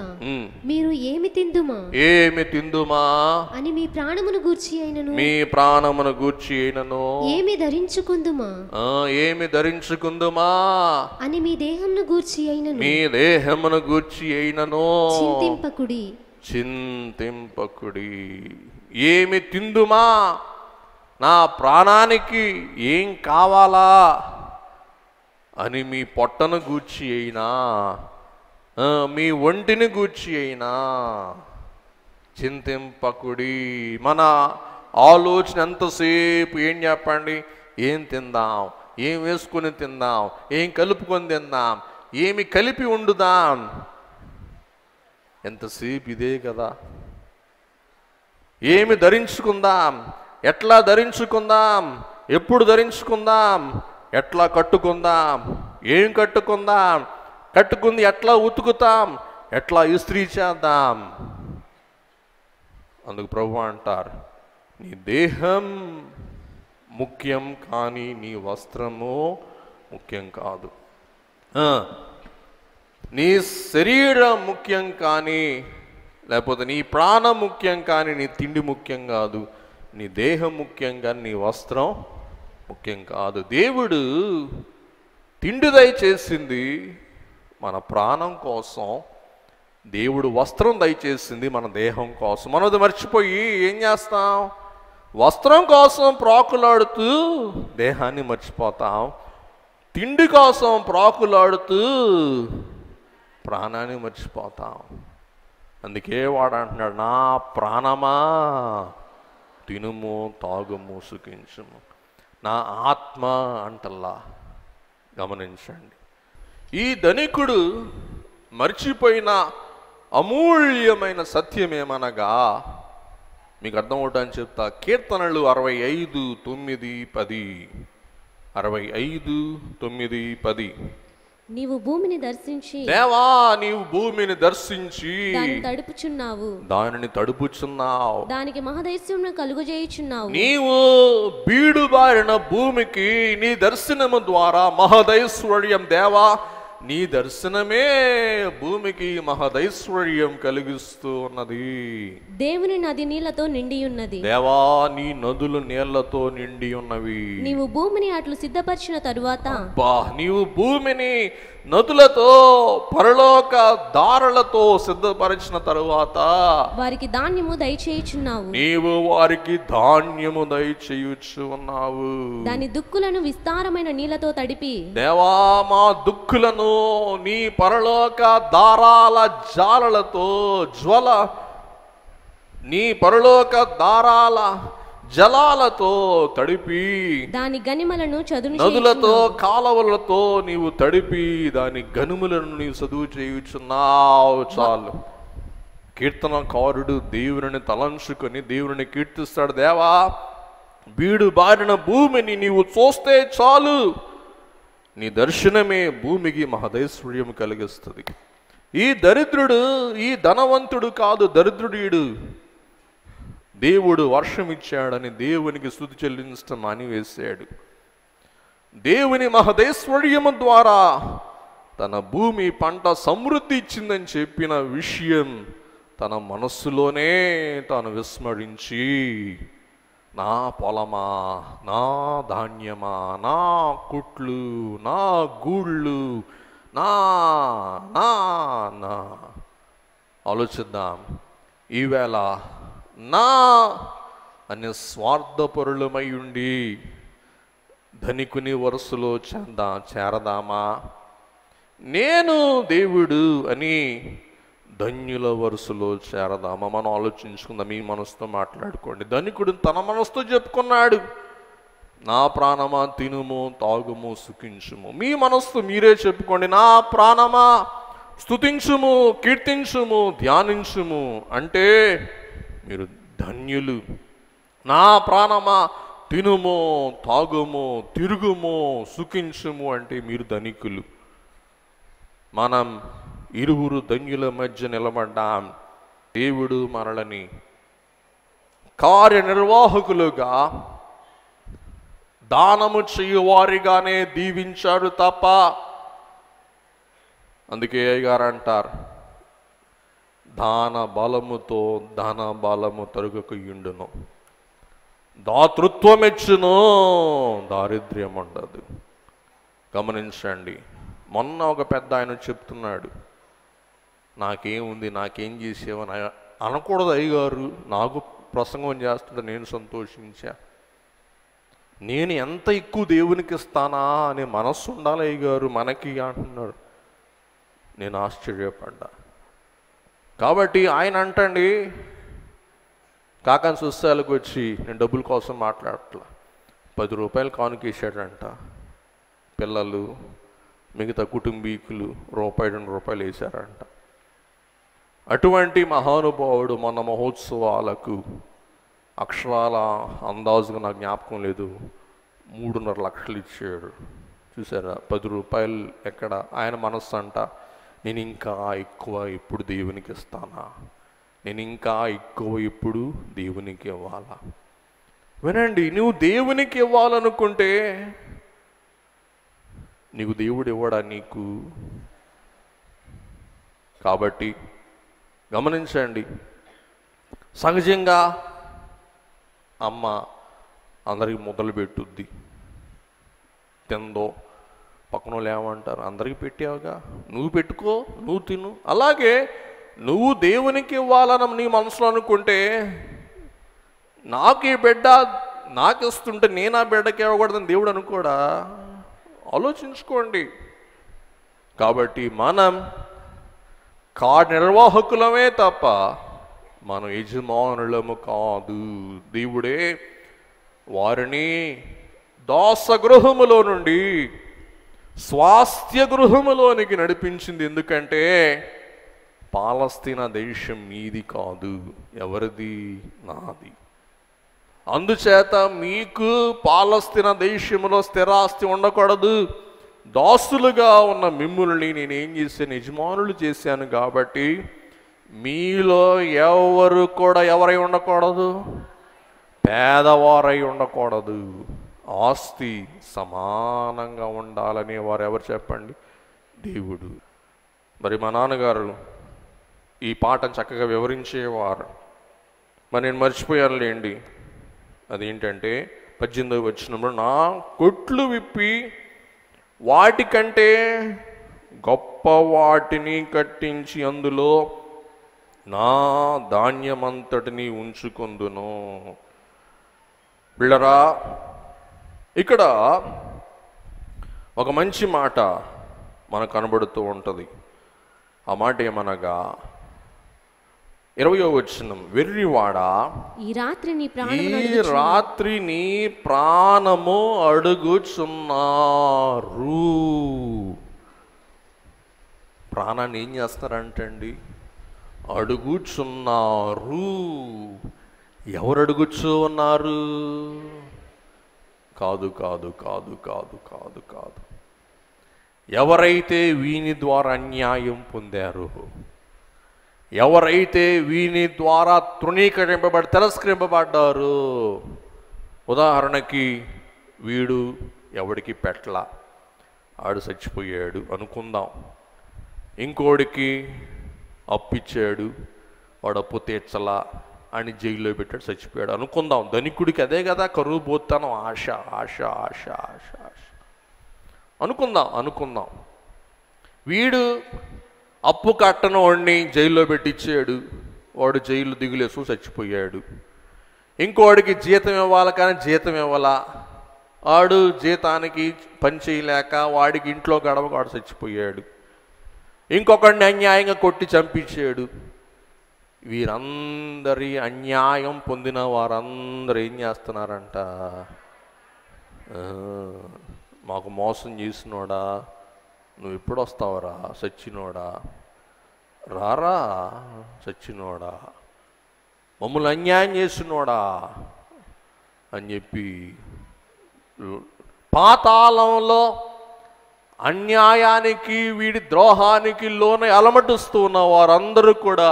మీరు ఏమి తిందుమా అని మీ ప్రాణమును గూర్చి అయినను ఏమి ధరించుకుందుమా అని మీ దేహమును గూర్చి అయినను చింతింపకుడి. ఏమి తిందుమా, నా ప్రాణానికి ఏం కావాలా అని మీ పొట్టను గూర్చి అయినా, మీ ఒంటిని గూర్చి అయినా చింతింపకుడి. మన ఆలోచన ఎంతసేపు ఏం చెప్పండి? ఏం తిందాం, ఏం వేసుకొని తిందాం, ఏం కలుపుకొని తిందాం, ఏమి కలిపి వండుదాం. ఎంతసేపు ఇదే కదా. ఏమి ధరించుకుందాం, ఎట్లా ధరించుకుందాం, ఎప్పుడు ధరించుకుందాం, ఎట్లా కట్టుకుందాం, ఏం కట్టుకుందాం, కట్టుకుంది ఎట్లా ఉతుకుతాం, ఎట్లా ఇస్త్రీ చేద్దాం. అందుకు ప్రభు అంటారు, నీ దేహం ముఖ్యం కానీ నీ వస్త్రము ముఖ్యం కాదు. నీ శరీరం ముఖ్యం కానీ, లేకపోతే నీ ప్రాణం ముఖ్యం కానీ నీ తిండి ముఖ్యం కాదు. నీ దేహం ముఖ్యం కానీ నీ వస్త్రం ముఖ్యం కాదు. దేవుడు తిండి దయచేసింది మన ప్రాణం కోసం, దేవుడు వస్త్రం దయచేసింది మన దేహం కోసం. మనది మర్చిపోయి ఏం చేస్తాం? వస్త్రం కోసం ప్రాకులాడుతూ దేహాన్ని మర్చిపోతాం, తిండి కోసం ప్రాకులాడుతూ ప్రాణాన్ని మర్చిపోతాం. అందుకే వాడు అంటున్నాడు, నా ప్రాణమా తినుము తాగుము సుఖించుము. నా ఆత్మ అంటల్లా. గమనించండి, ఈ ధనికుడు మర్చిపోయిన అమూల్యమైన సత్యం ఏమనగా, మీకు అర్థమవుతాయని చెప్తా. కీర్తనలు 65:9-10. 65:9-10. నీవు భూమిని దర్శించి, దేవా నీవు భూమిని దర్శించి దానిని తడుపుచున్నావు, దానికి మహదైశ్వర్యం కలుగజేయుచున్నావు. నీవు బీడుబారిన భూమికి నీ దర్శనము ద్వారా మహదైశ్వర్యం, దేవా నీ దర్శనమే భూమికి మహదైశ్వర్యం కలిగిస్తూ ఉన్నది. దేవుని నది నీళ్లతో నిండి ఉన్నది. దేవా నీ నదులు నీళ్లతో నిండి ఉన్నవి. నీవు భూమిని అట్లు సిద్ధపరిచిన తరువాత, నీవు భూమిని నదులతో పరలోక దారులతో సిద్ధపరిచిన తరువాత వారికి ధాన్యము దయచేయుచున్నావు. నీవు వారికి ధాన్యము దయచేయుచు ఉన్నావు. దాని దుక్కులను విస్తారమైన నీళ్లతో తడిపి, దేవా మా దుక్కులను నీ పరలోక దారాల జాలలతో నీ పరలోక దారాల జలాలతో తడిపి, దాని గనిమలను చదును నదులతో కాలవలతో నీవు తడిపి దాని గనుములను నీవు చదువు చేయుచున్నావు. చాలు. కీర్తనకారుడు దేవుని తలంచుకొని దేవుని కీర్తిస్తాడు. దేవా బీడు బారిన భూమిని నీవు చూస్తే చాలు, నీ దర్శనమే భూమికి మహదైశ్వర్యం కలిగిస్తుంది. ఈ దరిద్రుడు ఈ ధనవంతుడు కాదు, దరిద్రుడు. దేవుడు వర్షం ఇచ్చాడని దేవునికి స్తుతి చెల్లించడం మానివేశాడు. దేవుని మహదైశ్వర్యము ద్వారా తన భూమి పంట సమృద్ధి ఇచ్చిందని చెప్పిన విషయం తన మనస్సులోనే తాను విస్మరించి, నా పొలమా, నా ధాన్యమా, నా కుట్లు, నా గూళ్ళు, నా నా నా ఆలోచిద్దాం. ఈవేళ నా అనే స్వార్థపరులమై ఉండి ధనికుని వరుసలో చేరదామా? నేను దేవుడు అని ధన్యుల వరుసలో చేరదామా? మనం ఆలోచించుకుందాం. మీ మనసుతో మాట్లాడుకోండి. ధనికుడు తన మనసుతో చెప్పుకున్నాడు, నా ప్రాణమా తినుము తాగుము సుఖించుము. మీ మనస్సు మీరే చెప్పుకోండి, నా ప్రాణమా స్తుతించుము కీర్తించుము ధ్యానించుము అంటే మీరు ధన్యులు. నా ప్రాణమా తినుము తాగుము తిరుగుము సుఖించుము అంటే మీరు ధనికులు. మనం ఇరువురు ధన్యుల మధ్య నిలబడ్డాం. దేవుడు మనల్ని కార్యనిర్వాహకులుగా దానము చేయువారిగానే దీవించాడు తప్ప, అందుకే అయ్యగారు అంటారు, దాన బలముతో ధన బలము తరుగకయుండును, దాతృత్వం ఇచ్చును దారిద్ర్యం ఉండదు. గమనించండి. మొన్న ఒక పెద్ద ఆయన చెప్తున్నాడు, నాకేముంది నాకేం చేసేవని అనకూడదు అయ్యగారు, నాకు ప్రసంగం చేస్తుంటే నేను సంతోషించా. నేను ఎంత ఎక్కువ దేవునికి ఇస్తానా అనే మనస్సు ఉండాలి అయ్యగారు మనకి అంటున్నాడు. నేను ఆశ్చర్యపడ్డా. కాబట్టి ఆయన అంటండి, కాకాని సుస్థాలకు వచ్చి నేను డబ్బుల కోసం మాట్లాడట్లా, 10 రూపాయలు కానుకేసాడంట. పిల్లలు మిగతా కుటుంబీకులు ₹2 2 వేశారంట. అటువంటి మహానుభావుడు మన మహోత్సవాలకు అక్షరాల అందాజుగా నాకు జ్ఞాపకం లేదు 3.5 లక్షలు ఇచ్చాడు. చూసారా? 10 రూపాయలు ఎక్కడ? ఆయన మనస్సు అంట, నేను ఇంకా ఎక్కువ ఎప్పుడు దేవునికి ఇస్తానా, నేను ఇంకా ఎక్కువ ఇప్పుడు దేవునికి ఇవ్వాలా? వినండి, నువ్వు దేవునికి ఇవ్వాలనుకుంటే నీకు దేవుడు ఇవ్వడా నీకు? కాబట్టి గమనించండి, సహజంగా అమ్మ అందరికి మొదలు పెట్టుద్ది, తిందో పక్కన వాళ్ళు ఏమంటారు, అందరికి పెట్టావుగా నువ్వు పెట్టుకో, నువ్వు తిను. అలాగే నువ్వు దేవునికి ఇవ్వాలని నీ మనసులో అనుకుంటే, నాకు ఈ బిడ్డ నాకు ఇస్తుంటే నేను ఆ బిడ్డకి ఇవ్వకూడదని దేవుడు అనుకోడా? ఆలోచించుకోండి. కాబట్టి మనం కార్యనిర్వాహకులమే తప్ప మనం యజమానులము కాదు. దేవుడే వారిని దాసగృహములో నుండి స్వాస్థ్య గృహములోనికి నడిపించింది. ఎందుకంటే పాలస్తీనా దేశం మీది కాదు, ఎవరిది? నాది. అందుచేత మీకు పాలస్తీనా దేశంలో స్థిరాస్తి ఉండకూడదు. దాసులుగా ఉన్న మిమ్ముల్ని నేనేం చేశాను? యజమానులు చేశాను. కాబట్టి మీలో ఎవరు కూడా ఎవరై ఉండకూడదు? పేదవారై ఉండకూడదు. ఆస్తి సమానంగా ఉండాలని వారు ఎవరు చెప్పండి? దేవుడు. మరి మా నాన్నగారు ఈ పాఠం చక్కగా వివరించేవారు. మరి నేను మర్చిపోయానులేండి. అదేంటంటే 18వ వచనంలో, నా కొట్లు విప్పి వాటికంటే గొప్ప వాటిని కట్టించి అందులో నా ధాన్యమంతటిని ఉంచుకొందును. పిల్లరా, ఇక్కడ ఒక మంచి మాట మనకు కనబడుతూ ఉంటుంది. ఆ మాట ఏమనగా 20వ వచనం, వెర్రివాడా, ఈ రాత్రి నీ ప్రాణము అడుగుచున్నారు. ప్రాణాన్ని ఏం చేస్తారంటండి? అడుగుచున్నారు. ఎవరు అడుగుచూ ఉన్నారు? కాదు కాదు కాదు కాదు కాదు కాదు ఎవరైతే వీని ద్వారా అన్యాయం పొందారో, ఎవరైతే వీని ద్వారా తృణీకరింపబడి తిరస్కరింపబడ్డారు. ఉదాహరణకి వీడు ఎవడికి పెట్టలా, ఆడు చచ్చిపోయాడు అనుకుందాం. ఇంకోడికి అప్పిచ్చాడు, వాడు అప్పు తీర్చలా అని జైల్లో పెట్టాడు, చచ్చిపోయాడు అనుకుందాం. ధనికుడికి అదే కదా కరువు పోతాను, ఆశ ఆశ ఆశ ఆశ ఆశ అనుకుందాం. వీడు అప్పు కట్టను వాడిని జైల్లో పెట్టించాడు, వాడు జైలు దిగులేసు చచ్చిపోయాడు. ఇంకోడికి జీతం ఇవ్వాలి కానీ జీతం ఇవ్వాలా, వాడు జీతానికి పని చేయలేక వాడికి ఇంట్లో గడవ వాడు చచ్చిపోయాడు. ఇంకొకడిని అన్యాయంగా కొట్టి చంపించాడు. వీరందరి అన్యాయం పొందిన వారందరూ ఏం చేస్తున్నారంట? మాకు మోసం చేసినోడా, నువ్వు ఎప్పుడు వస్తావురా సచ్చినోడా, రారా సచ్చినోడా, మమ్మల్ని అన్యాయం చేసినోడా అని చెప్పి పాతాళంలో అన్యాయానికి వీడి ద్రోహానికి లోన అలమటిస్తూ ఉన్న వారందరూ కూడా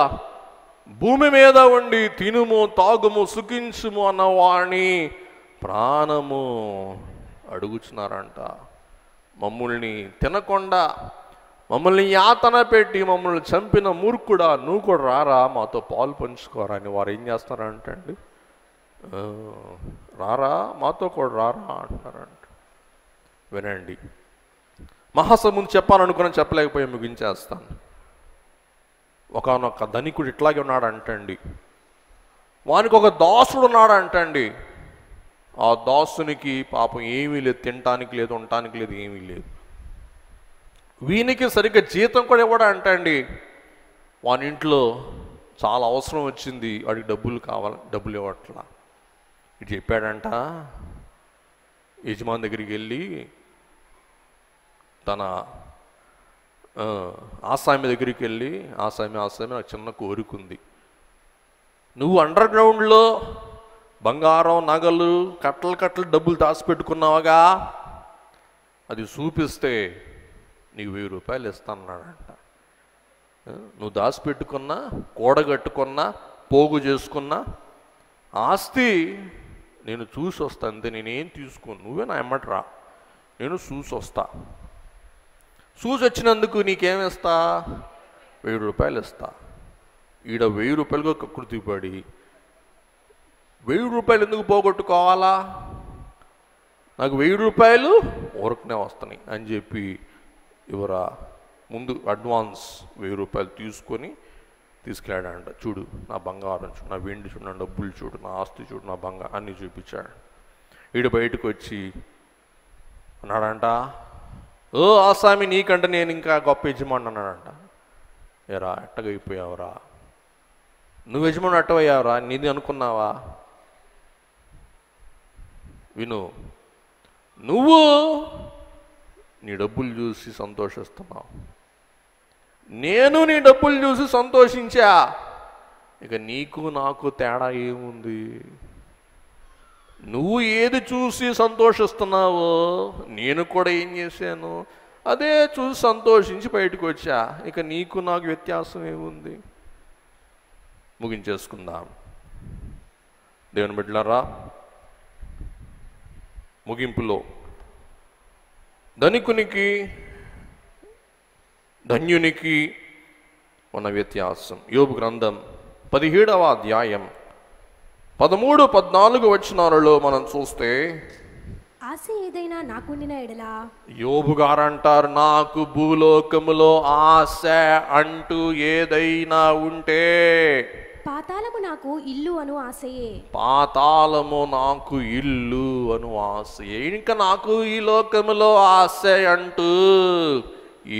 భూమి మీద ఉండి తినుము తాగుము సుఖించుము అన్న వాణ్ణి ప్రాణము అడుగుచున్నారంట. మమ్మల్ని తినకుండా మమ్మల్ని యాతన పెట్టి మమ్మల్ని చంపిన మూర్ఖుడా, నువ్వు కూడా రారా మాతో పాలు పంచుకోరా అని వారు ఏం చేస్తున్నారంట అండి? రారా మాతో కూడా రారా అంటున్నారంట. వినండి, మహాసముందు చెప్పాలనుకుని చెప్పలేకపోయి ముగించేస్తాను. ఒకనొక ధనికుడు ఇట్లాగే ఉన్నాడు అంటండి. వానికి ఒక దాసుడు ఉన్నాడు అంటండి. ఆ దాసునికి పాపం ఏమీ లేదు, తినటానికి లేదు, ఉండటానికి లేదు, ఏమీ లేదు. వీనికి సరిగ్గా జీతం కూడా ఇవ్వడా అంటండి. వాని ఇంట్లో చాలా అవసరం వచ్చింది, వాడికి డబ్బులు కావాలి, డబ్బులు ఇవ్వట్లా. ఇటు చెప్పాడంట, యజమాని దగ్గరికి వెళ్ళి తన ఆసామి దగ్గరికి వెళ్ళి, ఆసామి నాకు చిన్న కోరిక ఉంది, నువ్వు అండర్ గ్రౌండ్లో బంగారం నగలు కట్టలు డబ్బులు దాచిపెట్టుకున్నావుగా, అది చూపిస్తే నీకు 1000 రూపాయలు ఇస్తానన్నాడంట. నువ్వు దాచిపెట్టుకున్నా, కూడగట్టుకున్నా, పోగు చేసుకున్నా ఆస్తి నేను చూసి వస్తా అంతే. నేనేం తీసుకోను, నువ్వే నా ఎమ్మటి రా, నేను చూసి వస్తా. చూసి వచ్చినందుకు నీకేమిస్తా? 1000 రూపాయలు ఇస్తా. ఈడ 1000 రూపాయలుగా కక్కుర్తి పడి 1000 రూపాయలు ఎందుకు పోగొట్టుకోవాలా, నాకు 1000 రూపాయలు ఊరకనే వస్తున్నాయి అని చెప్పి ఇవరా ముందు అడ్వాన్స్ 1000 రూపాయలు తీసుకెళ్ళాడంట. చూడు నా బంగారం చూడు, నా వెండి చూడు, నా డబ్బులు చూడు, నా ఆస్తి చూడు, నా బంగారం అన్నీ చూపించాడు. ఈడు బయటకు వచ్చి అన్నాడంట, ఓ ఆసామి నీకంటే నేను ఇంకా గొప్ప యజమాని అన్నాడంట. ఏరా ఎట్టగైపోయావురా, నువ్వు యజమాని అట్టవయ్యావురా, నీది అనుకున్నావా? విను, నువ్వు నీ డబ్బులు చూసి సంతోషిస్తున్నావు, నేను నీ డబ్బులు చూసి సంతోషించా. ఇక నీకు నాకు తేడా ఏముంది? నువ్వు ఏది చూసి సంతోషిస్తున్నావో నేను కూడా ఏం చేశాను, అదే చూసి సంతోషించి బయటకు వచ్చా. ఇక నీకు నాకు వ్యత్యాసం ఏముంది? ముగించేసుకుందాం. దేవుని బిడ్డలారా, ముగింపులో ధనికునికి ధన్యునికి ఉన్న వ్యత్యాసం. యోబు గ్రంథం 17వ అధ్యాయం 13-14 వచనాలలో మనం చూస్తే, ఆశ ఏదైనా నాకుండిన ఎడలా, యోబు గారు అంటారు, నాకు భూలోకములో ఆశ అంటూ ఏదైనా ఉంటే పాతాళము నాకు ఇల్లు అను ఆశయే. పాతాళము నాకు ఇల్లు అను ఆశయే. ఇంకా నాకు ఈ లోకములో ఆశ అంటూ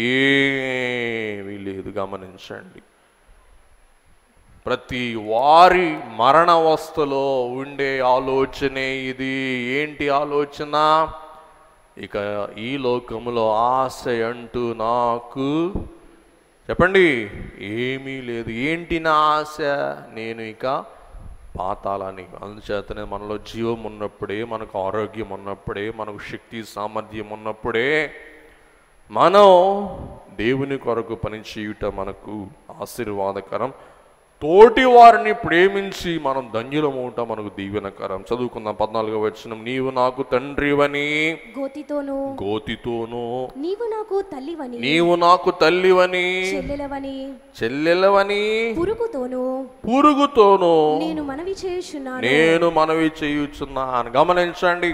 ఏమీ లేదు. గమనించండి, ప్రతి వారి మరణావస్థలో ఉండే ఆలోచనే ఇది. ఏంటి ఆలోచన? ఇక ఈ లోకములో ఆశ అంటూ నాకు చెప్పండి ఏమీ లేదు. ఏంటి నా ఆశ? నేను ఇక పాతాళానికి. అందుచేతనే మనలో జీవం ఉన్నప్పుడే, మనకు ఆరోగ్యం ఉన్నప్పుడే, మనకు శక్తి సామర్థ్యం ఉన్నప్పుడే మనం దేవుని కొరకు పని చేయుట మనకు ఆశీర్వాదకరం. తోటి వారిని ప్రేమించి మనం ధన్యులమవుట మనకు దీవెనకరం. చదువుకుందాం 14వ వచనం. నీవు నాకు తండ్రివని గోతితోను, నీవు నాకు తల్లివని చెల్లెలవని పురుగుతోను నేను మనవి చేయుచున్నాను. గమనించండి,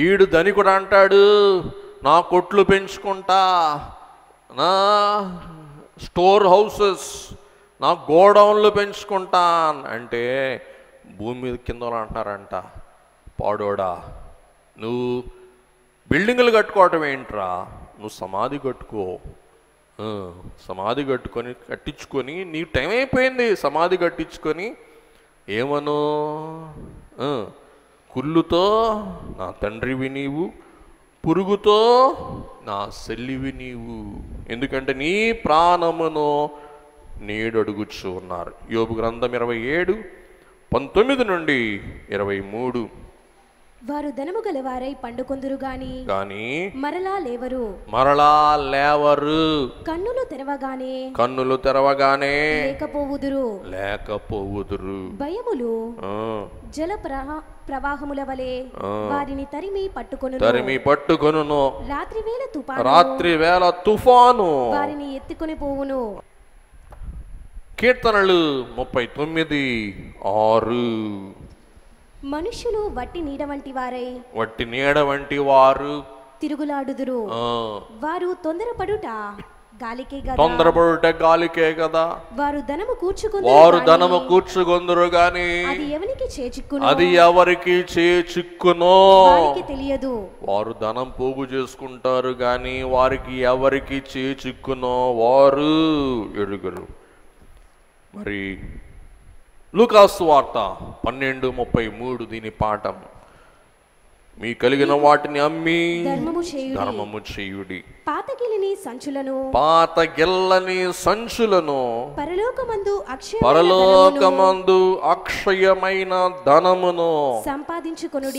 ఈడు ధనికుడు అంటాడు, నా కొట్లు పెంచుకుంటా, నా స్టోర్ హౌసెస్, నా గోడౌన్లు పెంచుకుంటాను అంటే భూమి మీద కింద అంటున్నారంట, పాడోడా నువ్వు బిల్డింగులు కట్టుకోవటం ఏంట్రా, నువ్వు సమాధి కట్టుకో. సమాధి కట్టించుకొని నీ టైం అయిపోయింది. సమాధి కట్టించుకొని ఏమను, కుళ్ళుతో నా తండ్రివి నీవు, పురుగుతో నా సెల్లివి నీవు, ఎందుకంటే నీ ప్రాణమును నేడు అడుగుచు ఉన్నారు. యోబు గ్రంథం 27:19-23. వారు ధనము గలవారై పండుకొందురు గాని మరలా లేవరు, కన్నులు తెరవగానే లేకపోవుదురు. భయములు జల ప్రవాహముల వలె వారిని తరిమి పట్టుకొనును. రాత్రివేళ తుఫాను వారిని ఎత్తుకొని పోవును. కీర్తనలు 39:6. మనుషులు వట్టి నీడ వంటి వారు తిరుగులాడుదురు. వారు తొందరపడుట గాలికే కదా. వారు ధనము కూర్చుకొందురు గాని అది ఎవరికి చేచిక్కునో తెలియదు. వారు ధనం పోగు చేసుకుంటారు గాని వారికి ఎవరికి చేచిక్కునో వారు ఎరుగరు. మరి లూకాసు వార్త 12:33 దీని పాఠం. మీ కలిగిన వాటిని అమ్మి ధర్మము చేయుడి. పాత గిల్లని సంచులను పరలోకమందు అక్షయమైన ధనమును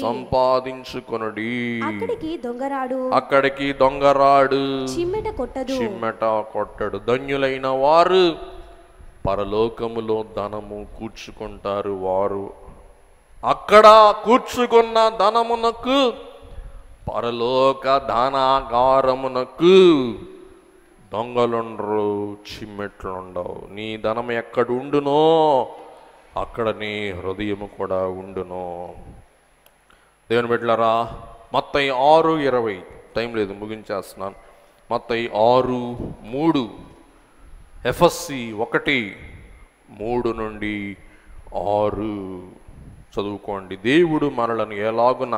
సంపాదించుకొనుడి. అక్కడికి దొంగరాడు చిమ్మెట కొట్టడు. ధన్యులైన వారు పరలోకములో ధనము కూర్చుకుంటారు. వారు అక్కడ కూర్చుకున్న ధనమునకు పరలోక ధనాగారమునకు దొంగలుండరు, చిమ్మెట్లుండవు. నీ ధనం ఎక్కడ ఉండునో అక్కడ నీ హృదయము కూడా ఉండును. దేవుని బిడ్డలారా, మత్తయి 6:20, టైం లేదు ముగించేస్తున్నాను. మత్తయి 6:3, ఎఫెసీ 1:3 నుండి 6 చదువుకోండి. దేవుడు మనలను ఎలాగున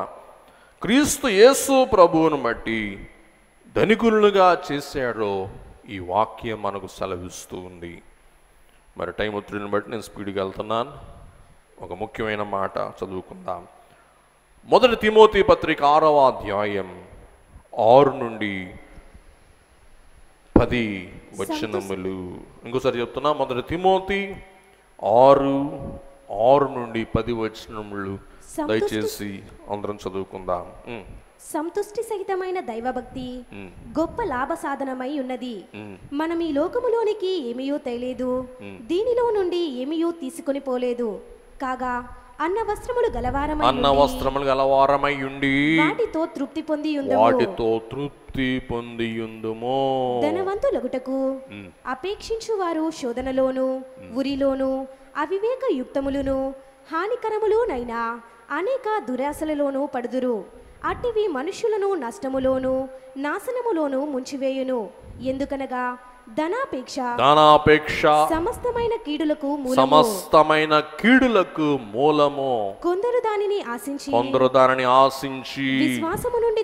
క్రీస్తు యేసు ప్రభువును బట్టి ధనికులుగా చేశాడో ఈ వాక్యం మనకు సెలవిస్తూ ఉంది. మరి టైం ఒత్తిడిని బట్టి నేను స్పీడ్గా వెళ్తున్నాను. ఒక ముఖ్యమైన మాట చదువుకుందాం. 1 తిమోతి పత్రిక 6వ అధ్యాయం 6 నుండి 10 వచనములు. ఇంకోసారి చెప్తున్నా, 1 తిమోతి 6 నుండి 10 వచనములు. దయచేసి అందరం చదువుకుందాం. సంతుష్టి సహితమైన దైవభక్తి గొప్ప లాభ సాధనమై ఉన్నది. మనం ఈ లోకములోనికి ఏమీయూ తేలేదు, దీనిలో నుండి ఏమీయూ తీసుకొని పోలేదు. కాగా అన్న వస్త్రములు గలవారమై ఉండి వాటితో తృప్తి పొందియుందుము. ధనవంతులగుటకు అపేక్షించు వారు శోధనలోను, ఉరిలోను, అవివేక యుక్తములను, హానికరములునైనా అనేక దురాశలలోనూ పడుదురు. అట్టివి మనుషులను నష్టములోను, నాశనములోను ముంచివేయును. ఎందుకనగా ధనాపేక్ష సమస్తమైన కీడులకు మూలము. కొందరు దానిని ఆశించి విశ్వాసము నుండి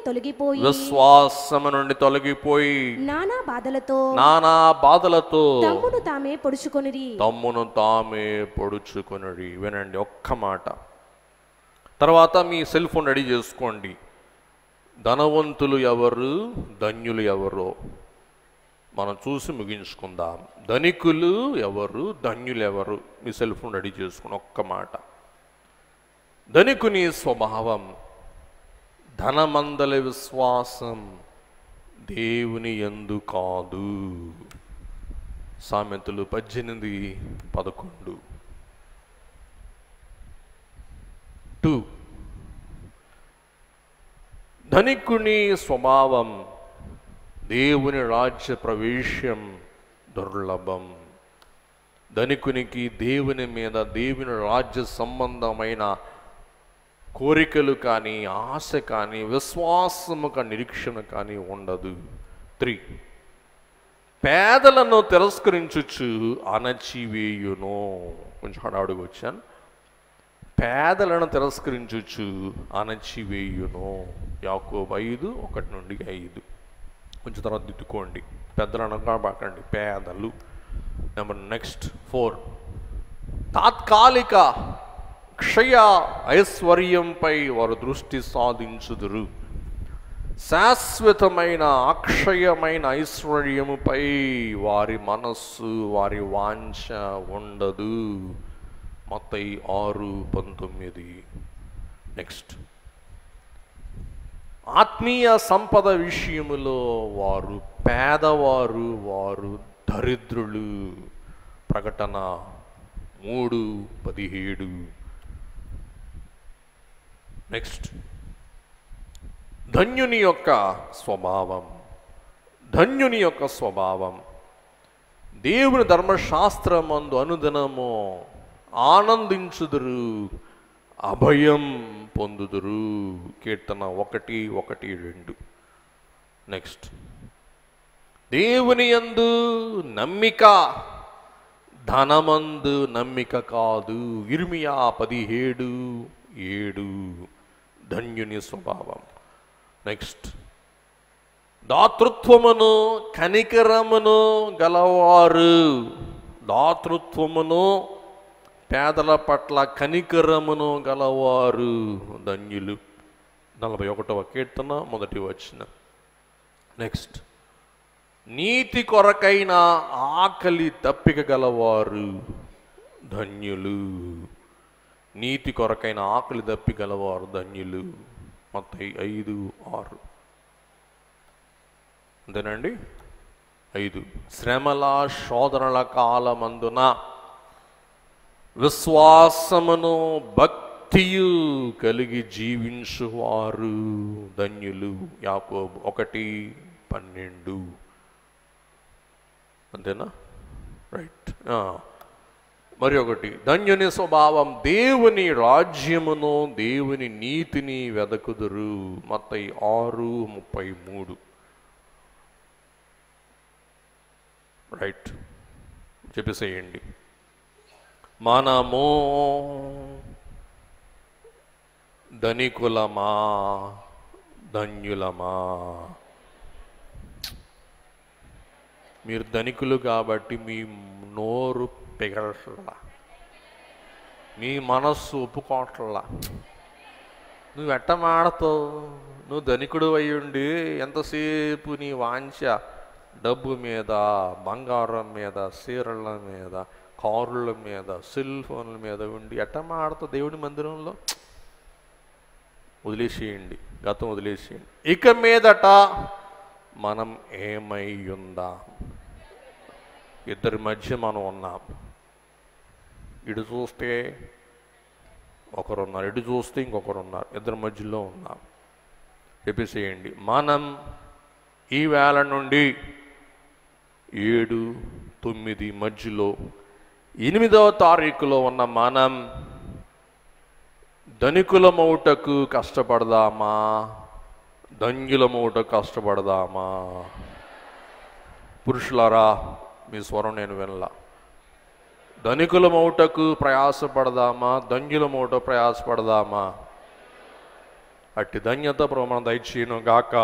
తొలగిపోయి నానా బాధలతో తమ్మును తామే పొడుచుకొనిరి. వినండి ఒక్క మాట, తర్వాత మీ సెల్ ఫోన్ రెడీ చేసుకోండి. ధనవంతులు ఎవరు, ధన్యులు ఎవరో మనం చూసి ముగించుకుందాం. ధనికులు ఎవరు, ధన్యులు ఎవరు? మీ సెల్ ఫోన్ రెడీ చేసుకుని ఒక్క మాట. ధనికుని స్వభావం ధనమందల విశ్వాసం, దేవుని యందు కాదు. సామెతలు 18:11. 2, ధనికుని స్వభావం దేవుని రాజ్య ప్రవేశం దుర్లభం. ధనికునికి దేవుని మీద, దేవుని రాజ్య సంబంధమైన కోరికలు కానీ, ఆశ కానీ, విశ్వాసము కానీ, నిరీక్షణ కానీ ఉండదు. 3, పేదలను తిరస్కరించుచు అణచివేయును. కొంచెం హడావుడిగా వచ్చాను. పేదలను తిరస్కరించుచు అణచివేయును. యాకోబు 5:1 నుండి 5. కొంచెం తర్వాత దిద్దుకోండి. పెద్దలను బాకండి, పేదలు. నెక్స్ట్ 4, తాత్కాలిక క్షయ ఐశ్వర్యంపై వారు దృష్టి సాధించుదురు. శాశ్వతమైన అక్షయమైన ఐశ్వర్యముపై వారి మనస్సు, వారి వాంఛ ఉండదు. మత్తయి 6:19. నెక్స్ట్, ఆత్మీయ సంపద విషయములో వారు పేదవారు, వారు దరిద్రులు. ప్రకటన 3:17. నెక్స్ట్, ధన్యుని యొక్క స్వభావం దేవుని ధర్మశాస్త్రమందు అనుదినము ఆనందించుదురు, అభయం పొందుదురు. కీర్తన 1:1-2. నెక్స్ట్, దేవుని యందు నమ్మిక, ధనమందు నమ్మిక కాదు. ఇర్మియా 17:7. ధన్యుని స్వభావం. నెక్స్ట్, దాతృత్వమును కనికరమును గలవారు. దాతృత్వమును, పేదల పట్ల కనికరమును గలవారు ధన్యులు. 41వ కీర్తన మొదటి వచనం. నెక్స్ట్, నీతి కొరకైన ఆకలి దప్పిక గలవారు ధన్యులు. నీతి కొరకైన ఆకలి దప్పిక గలవారు ధన్యులు. మత్తయి 5:6. అంతేనండి. 5, శ్రమల శోధనల కాలమందున విశ్వాసమును భక్తియు కలిగి జీవించువారు ధన్యులు. యాకోబు 1:12. అంతేనా? రైట్. మరి ఒకటి, ధన్యుని స్వభావం దేవుని రాజ్యమును దేవుని నీతిని వెదకుదురు. మత్తయి 6:33. రైట్, చెప్పేసేయండి. మనము ధనికులమా ధన్యులమా? మీరు ధనికులు కాబట్టి మీ నోరు పిగలట్లా, మీ మనస్సు ఒప్పుకోవట్లా. నువ్వు ఎట్ట మాడతావు? నువ్వు ధనికుడు అయ్యుండి ఎంతసేపు నీ వాంఛ డబ్బు మీద, బంగారం మీద, చీరల మీద, కారుల మీద, సెల్ ఫోన్ల మీద ఉండి ఎట్ట మాడతావు దేవుడి మందిరంలో? వదిలేసేయండి, గతం వదిలేసేయండి. ఇక మీదట మనం ఏమై ఉందాం? ఇద్దరి మధ్య మనం ఉన్నాం. ఇటు చూస్తే ఒకరున్నారు, ఇటు చూస్తే ఇంకొకరున్నారు, ఇద్దరి మధ్యలో ఉన్నాం. చెప్పేసేయండి, మనం ఈ వేళ నుండి 7, 9 మధ్యలో 8వ తారీఖులో ఉన్న మనం ధనికులమౌటకు కష్టపడదామా ధన్యులమౌటకు కష్టపడదామా? పురుషులారా, మీ స్వరం నేను వినలా. ధనికులమౌటకు ప్రయాసపడదామా ధన్యులమౌట ప్రయాసపడదామా? అట్టి ధన్యత ప్రభు మనం దయచేయును గాక.